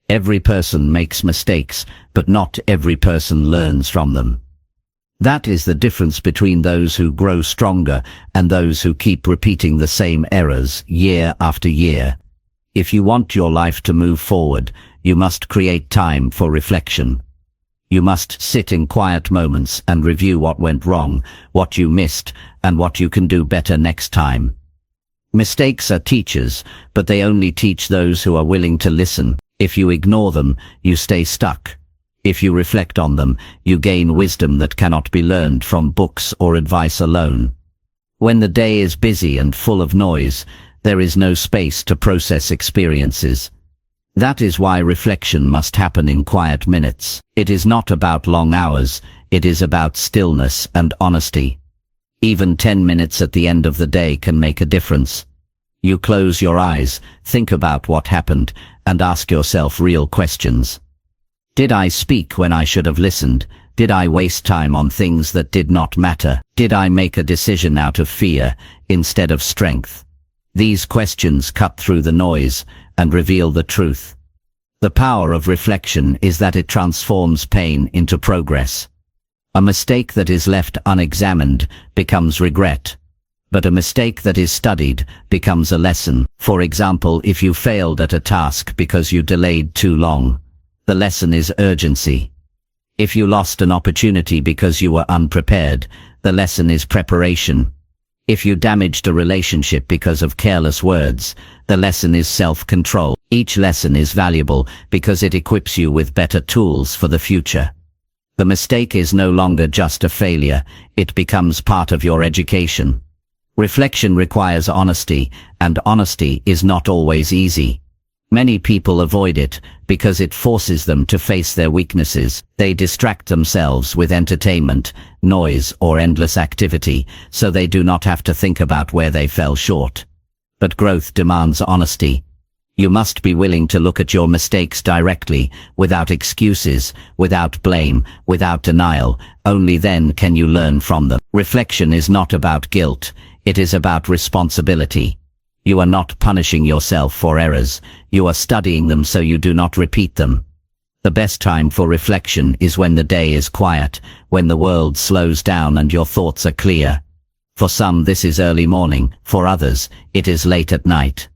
Every person makes mistakes, but not every person learns from them. That is the difference between those who grow stronger and those who keep repeating the same errors year after year. If you want your life to move forward, you must create time for reflection. You must sit in quiet moments and review what went wrong, what you missed, and what you can do better next time. Mistakes are teachers, but they only teach those who are willing to listen. If you ignore them, you stay stuck. If you reflect on them, you gain wisdom that cannot be learned from books or advice alone. When the day is busy and full of noise, there is no space to process experiences. That is why reflection must happen in quiet minutes. It is not about long hours, it is about stillness and honesty. Even 10 minutes at the end of the day can make a difference. You close your eyes, think about what happened, and ask yourself real questions. Did I speak when I should have listened? Did I waste time on things that did not matter? Did I make a decision out of fear instead of strength? These questions cut through the noise and reveal the truth. The power of reflection is that it transforms pain into progress. A mistake that is left unexamined becomes regret, but a mistake that is studied becomes a lesson. For example, if you failed at a task because you delayed too long, the lesson is urgency. If you lost an opportunity because you were unprepared, the lesson is preparation. If you damaged a relationship because of careless words, the lesson is self-control. Each lesson is valuable because it equips you with better tools for the future. The mistake is no longer just a failure, it becomes part of your education. Reflection requires honesty, and honesty is not always easy. Many people avoid it because it forces them to face their weaknesses. They distract themselves with entertainment, noise, or endless activity, so they do not have to think about where they fell short. But growth demands honesty. You must be willing to look at your mistakes directly, without excuses, without blame, without denial. Only then can you learn from them. Reflection is not about guilt, it is about responsibility. You are not punishing yourself for errors, you are studying them so you do not repeat them. The best time for reflection is when the day is quiet, when the world slows down and your thoughts are clear. For some this is early morning, for others, it is late at night.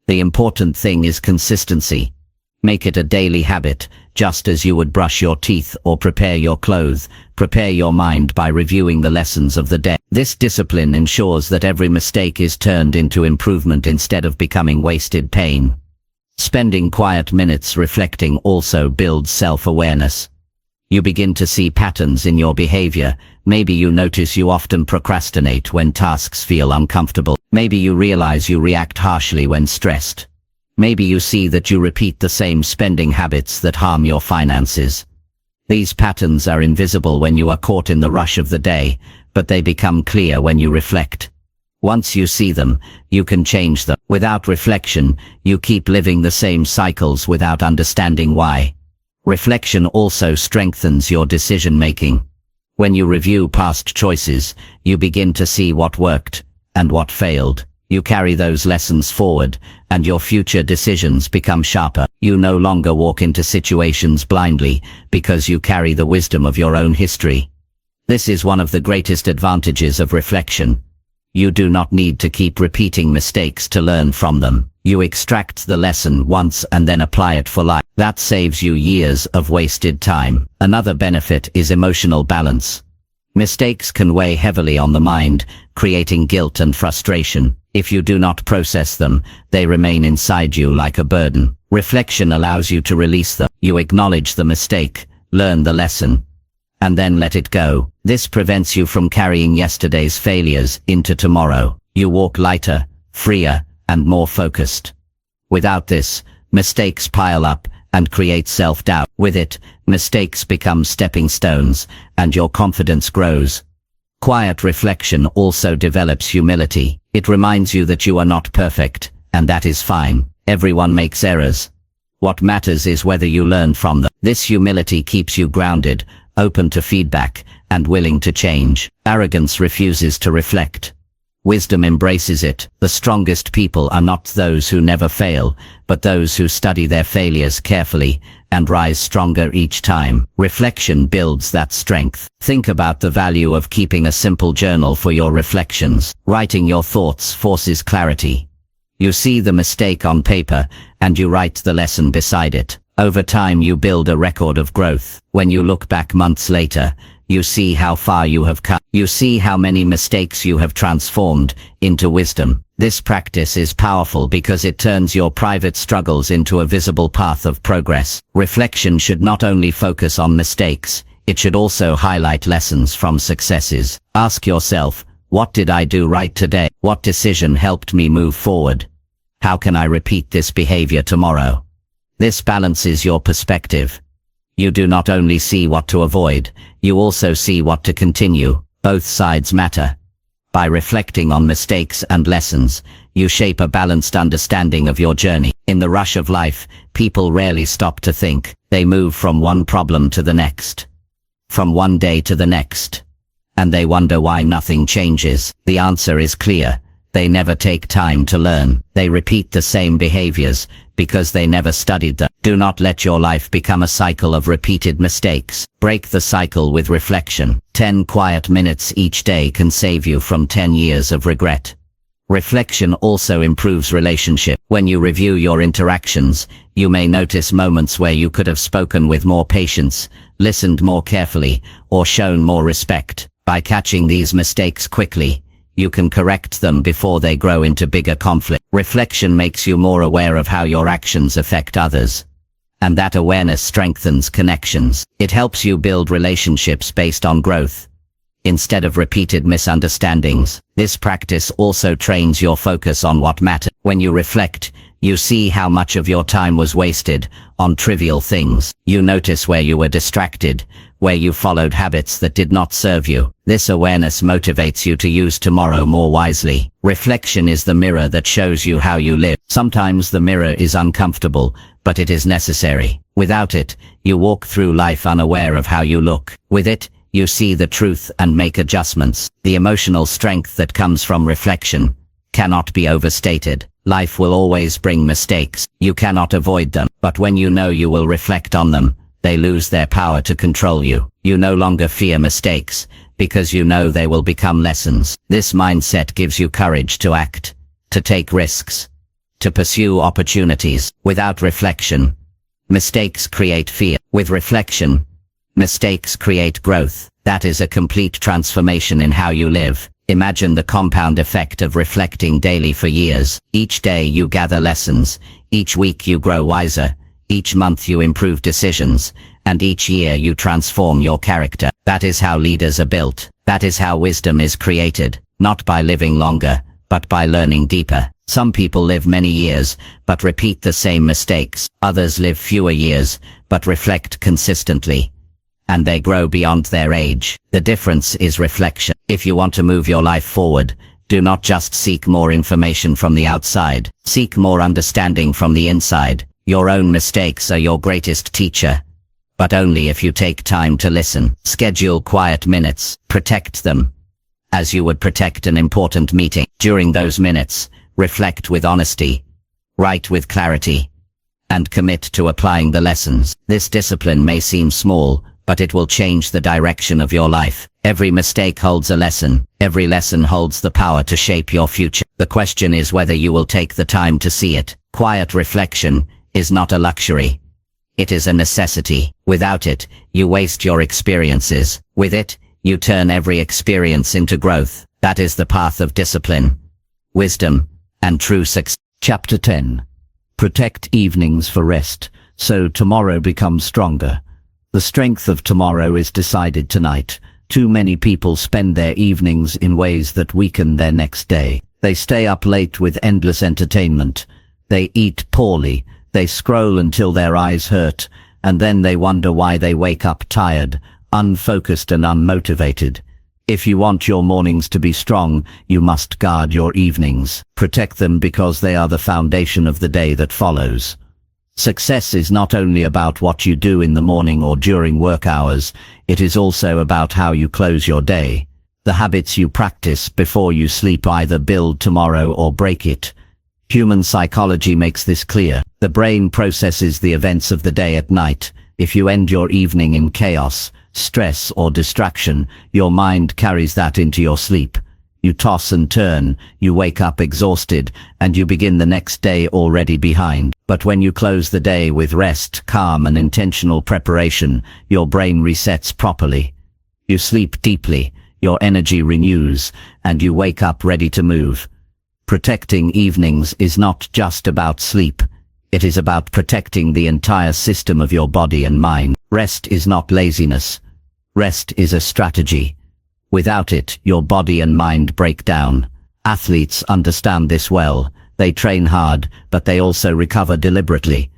The important thing is consistency. Make it a daily habit, just as you would brush your teeth or prepare your clothes. Prepare your mind by reviewing the lessons of the day. This discipline ensures that every mistake is turned into improvement instead of becoming wasted pain. Spending quiet minutes reflecting also builds self-awareness. You begin to see patterns in your behavior. Maybe you notice you often procrastinate when tasks feel uncomfortable. Maybe you realize you react harshly when stressed. Maybe you see that you repeat the same spending habits that harm your finances. These patterns are invisible when you are caught in the rush of the day, but they become clear when you reflect. Once you see them, you can change them. Without reflection, you keep living the same cycles without understanding why. Reflection also strengthens your decision-making. When you review past choices, you begin to see what worked and what failed. You carry those lessons forward, and your future decisions become sharper. You no longer walk into situations blindly, because you carry the wisdom of your own history. This is one of the greatest advantages of reflection. You do not need to keep repeating mistakes to learn from them. You extract the lesson once and then apply it for life. That saves you years of wasted time. Another benefit is emotional balance. Mistakes can weigh heavily on the mind, creating guilt and frustration. If you do not process them, they remain inside you like a burden. Reflection allows you to release them. You acknowledge the mistake, learn the lesson, and then let it go. This prevents you from carrying yesterday's failures into tomorrow. You walk lighter, freer, and more focused. Without this, mistakes pile up and create self-doubt. With it, mistakes become stepping stones, and your confidence grows. Quiet reflection also develops humility. It reminds you that you are not perfect, and that is fine. Everyone makes errors. What matters is whether you learn from them. This humility keeps you grounded, open to feedback, and willing to change. Arrogance refuses to reflect. Wisdom embraces it. The strongest people are not those who never fail, but those who study their failures carefully and rise stronger each time. Reflection builds that strength. Think about the value of keeping a simple journal for your reflections. Writing your thoughts forces clarity. You see the mistake on paper, and you write the lesson beside it. Over time you build a record of growth. When you look back months later, you see how far you have come. You see how many mistakes you have transformed into wisdom. This practice is powerful because it turns your private struggles into a visible path of progress. Reflection should not only focus on mistakes, it should also highlight lessons from successes. Ask yourself, what did I do right today? What decision helped me move forward? How can I repeat this behavior tomorrow? This balances your perspective. You do not only see what to avoid, you also see what to continue. Both sides matter. By reflecting on mistakes and lessons, you shape a balanced understanding of your journey. In the rush of life, people rarely stop to think. They move from one problem to the next, from one day to the next, and they wonder why nothing changes. The answer is clear. They never take time to learn. They repeat the same behaviors because they never studied them. Do not let your life become a cycle of repeated mistakes. Break the cycle with reflection. 10 quiet minutes each day can save you from 10 years of regret. Reflection also improves relationship. When you review your interactions, you may notice moments where you could have spoken with more patience, listened more carefully, or shown more respect. By catching these mistakes quickly, you can correct them before they grow into bigger conflict. Reflection makes you more aware of how your actions affect others. And that awareness strengthens connections. It helps you build relationships based on growth, instead of repeated misunderstandings. This practice also trains your focus on what matters. When you reflect, you see how much of your time was wasted on trivial things. You notice where you were distracted, where you followed habits that did not serve you. This awareness motivates you to use tomorrow more wisely. Reflection is the mirror that shows you how you live. Sometimes the mirror is uncomfortable, but it is necessary. Without it, you walk through life unaware of how you look. With it, you see the truth and make adjustments. The emotional strength that comes from reflection cannot be overstated. Life will always bring mistakes. You cannot avoid them. But when you know you will reflect on them, they lose their power to control you. You no longer fear mistakes, because you know they will become lessons. This mindset gives you courage to act, to take risks, to pursue opportunities. Without reflection, mistakes create fear. With reflection, mistakes create growth. That is a complete transformation in how you live. Imagine the compound effect of reflecting daily for years. Each day you gather lessons, each week you grow wiser, each month you improve decisions, and each year you transform your character. That is how leaders are built. That is how wisdom is created, not by living longer, but by learning deeper. Some people live many years, but repeat the same mistakes. Others live fewer years, but reflect consistently, and they grow beyond their age. The difference is reflection. If you want to move your life forward, do not just seek more information from the outside. Seek more understanding from the inside. Your own mistakes are your greatest teacher, but only if you take time to listen. Schedule quiet minutes. Protect them as you would protect an important meeting. During those minutes, reflect with honesty, write with clarity, and commit to applying the lessons. This discipline may seem small, but it will change the direction of your life. Every mistake holds a lesson. Every lesson holds the power to shape your future. The question is whether you will take the time to see it. Quiet reflection is not a luxury. It is a necessity. Without it, you waste your experiences. With it, you turn every experience into growth. That is the path of discipline, wisdom, and true success. Chapter 10. Protect evenings for rest, so tomorrow becomes stronger. The strength of tomorrow is decided tonight. Too many people spend their evenings in ways that weaken their next day. They stay up late with endless entertainment. They eat poorly. They scroll until their eyes hurt, and then they wonder why they wake up tired, unfocused and unmotivated. If you want your mornings to be strong, you must guard your evenings. Protect them because they are the foundation of the day that follows. Success is not only about what you do in the morning or during work hours, it is also about how you close your day. The habits you practice before you sleep either build tomorrow or break it. Human psychology makes this clear. The brain processes the events of the day at night. If you end your evening in chaos, stress or distraction, your mind carries that into your sleep. You toss and turn, you wake up exhausted, and you begin the next day already behind. But when you close the day with rest, calm and intentional preparation, your brain resets properly. You sleep deeply, your energy renews, and you wake up ready to move. Protecting evenings is not just about sleep. It is about protecting the entire system of your body and mind. Rest is not laziness. Rest is a strategy. Without it, your body and mind break down. Athletes understand this well. They train hard, but they also recover deliberately.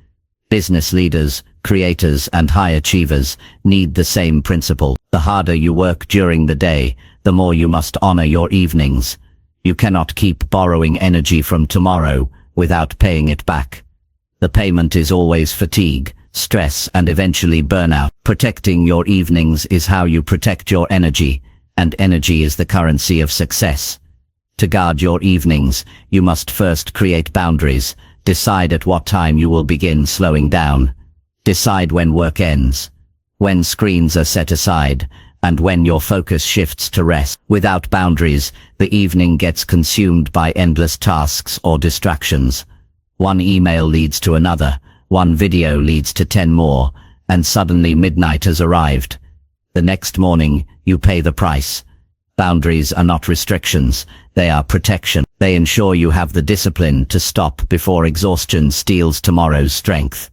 Business leaders, creators, and high achievers need the same principle. The harder you work during the day, the more you must honor your evenings. You cannot keep borrowing energy from tomorrow without paying it back. The payment is always fatigue, stress, and eventually burnout. Protecting your evenings is how you protect your energy, and energy is the currency of success. To guard your evenings, you must first create boundaries. Decide at what time you will begin slowing down. Decide when work ends, when screens are set aside, and when your focus shifts to rest. Without boundaries, the evening gets consumed by endless tasks or distractions. One email leads to another, one video leads to 10 more, and suddenly midnight has arrived. The next morning, you pay the price. Boundaries are not restrictions, they are protection. They ensure you have the discipline to stop before exhaustion steals tomorrow's strength.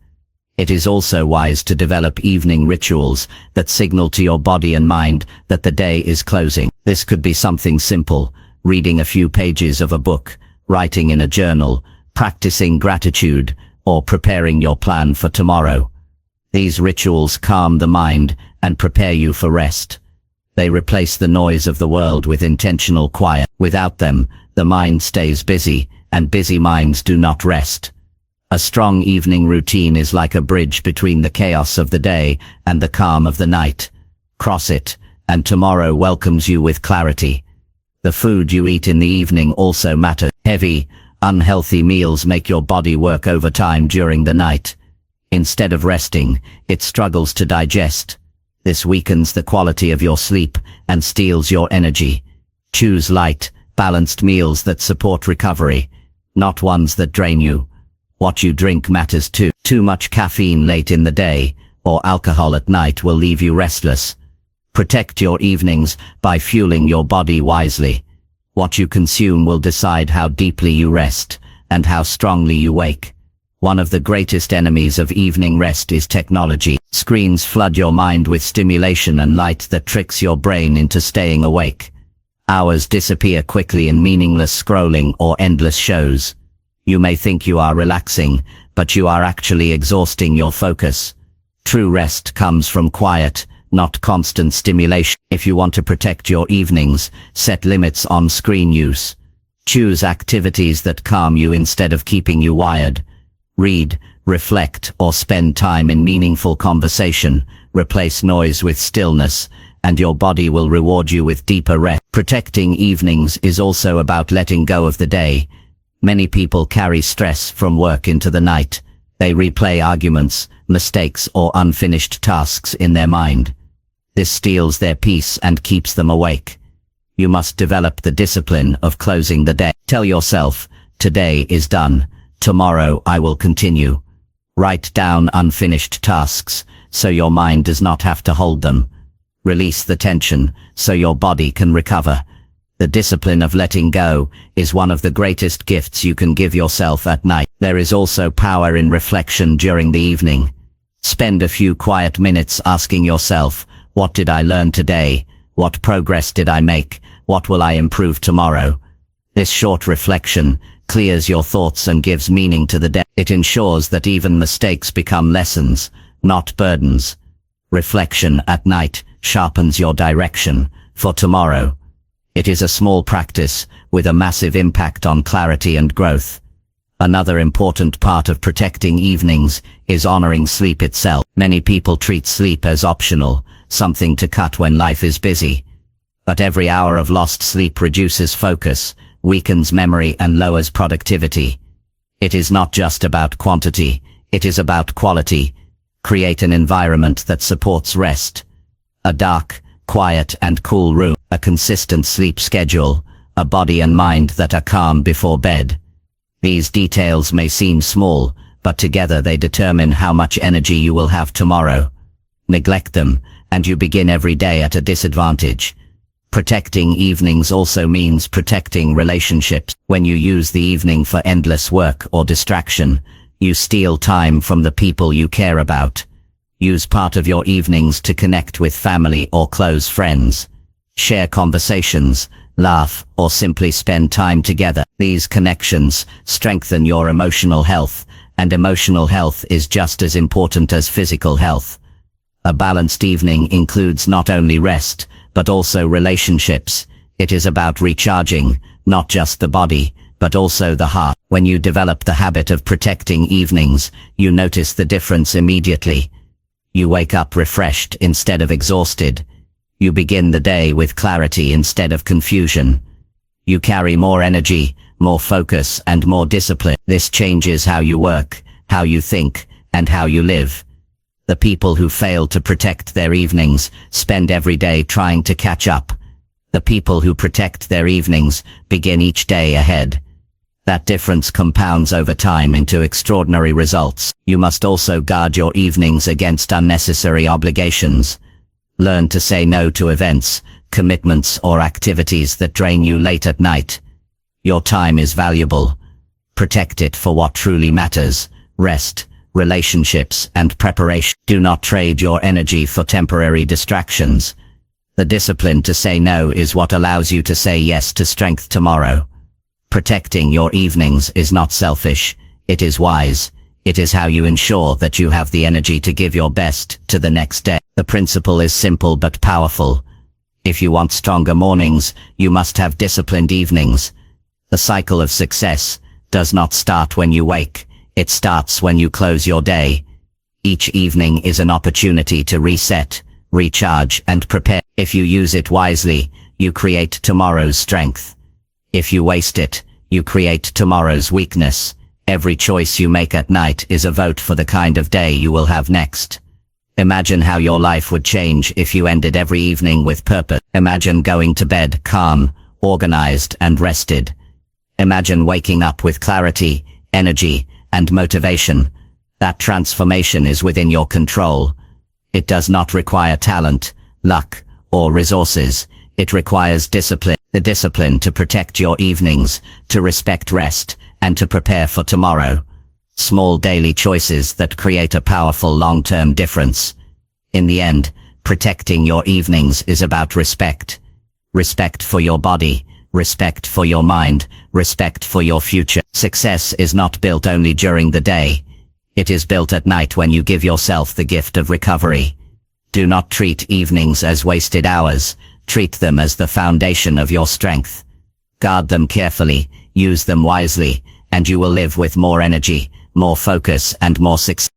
It is also wise to develop evening rituals that signal to your body and mind that the day is closing. This could be something simple, reading a few pages of a book, writing in a journal, practicing gratitude, or preparing your plan for tomorrow. These rituals calm the mind and prepare you for rest. They replace the noise of the world with intentional quiet. Without them, the mind stays busy, and busy minds do not rest. A strong evening routine is like a bridge between the chaos of the day and the calm of the night. Cross it, and tomorrow welcomes you with clarity. The food you eat in the evening also matters. Heavy, unhealthy meals make your body work overtime during the night. Instead of resting, it struggles to digest. This weakens the quality of your sleep and steals your energy. Choose light, balanced meals that support recovery, not ones that drain you. What you drink matters too. Too much caffeine late in the day, or alcohol at night will leave you restless. Protect your evenings by fueling your body wisely. What you consume will decide how deeply you rest, and how strongly you wake. One of the greatest enemies of evening rest is technology. Screens flood your mind with stimulation and light that tricks your brain into staying awake. Hours disappear quickly in meaningless scrolling or endless shows. You may think you are relaxing, but you are actually exhausting your focus. True rest comes from quiet, not constant stimulation. If you want to protect your evenings, set limits on screen use. Choose activities that calm you instead of keeping you wired. Read, reflect, or spend time in meaningful conversation. Replace noise with stillness, and your body will reward you with deeper rest. Protecting evenings is also about letting go of the day. Many people carry stress from work into the night. They replay arguments, mistakes, or unfinished tasks in their mind. This steals their peace and keeps them awake. You must develop the discipline of closing the day. Tell yourself, today is done. Tomorrow I will continue. Write down unfinished tasks, so your mind does not have to hold them. Release the tension, so your body can recover. The discipline of letting go is one of the greatest gifts you can give yourself at night. There is also power in reflection during the evening. Spend a few quiet minutes asking yourself, what did I learn today? What progress did I make? What will I improve tomorrow? This short reflection clears your thoughts and gives meaning to the day. It ensures that even mistakes become lessons, not burdens. Reflection at night sharpens your direction for tomorrow. It is a small practice with a massive impact on clarity and growth. Another important part of protecting evenings is honoring sleep itself. Many people treat sleep as optional, something to cut when life is busy. But every hour of lost sleep reduces focus, weakens memory, and lowers productivity. It is not just about quantity, it is about quality. Create an environment that supports rest. A dark, quiet, and cool room. A consistent sleep schedule, a body and mind that are calm before bed. These details may seem small, but together they determine how much energy you will have tomorrow. Neglect them, and you begin every day at a disadvantage. Protecting evenings also means protecting relationships. When you use the evening for endless work or distraction, you steal time from the people you care about. Use part of your evenings to connect with family or close friends. Share conversations, laugh, or simply spend time together. These connections strengthen your emotional health, and emotional health is just as important as physical health. A balanced evening includes not only rest, but also relationships. It is about recharging, not just the body, but also the heart. When you develop the habit of protecting evenings, you notice the difference immediately. You wake up refreshed instead of exhausted. You begin the day with clarity instead of confusion. You carry more energy, more focus, and more discipline. This changes how you work, how you think, and how you live. The people who fail to protect their evenings spend every day trying to catch up. The people who protect their evenings begin each day ahead. That difference compounds over time into extraordinary results. You must also guard your evenings against unnecessary obligations. Learn to say no to events, commitments or activities that drain you late at night. Your time is valuable. Protect it for what truly matters: rest, relationships, and preparation. Do not trade your energy for temporary distractions. The discipline to say no is what allows you to say yes to strength tomorrow. Protecting your evenings is not selfish, it is wise. It is how you ensure that you have the energy to give your best to the next day. The principle is simple but powerful. If you want stronger mornings, you must have disciplined evenings. The cycle of success does not start when you wake, it starts when you close your day. Each evening is an opportunity to reset, recharge, and prepare. If you use it wisely, you create tomorrow's strength. If you waste it, you create tomorrow's weakness. Every choice you make at night is a vote for the kind of day you will have next. Imagine how your life would change if you ended every evening with purpose. Imagine going to bed calm, organized, and rested. Imagine waking up with clarity, energy, and motivation. That transformation is within your control. It does not require talent, luck, or resources. It requires discipline. The discipline to protect your evenings, to respect rest, and to prepare for tomorrow. Small daily choices that create a powerful long-term difference. In the end, protecting your evenings is about respect. Respect for your body, respect for your mind, respect for your future. Success is not built only during the day. It is built at night when you give yourself the gift of recovery. Do not treat evenings as wasted hours. Treat them as the foundation of your strength. Guard them carefully, use them wisely, and you will live with more energy, more focus, and more success.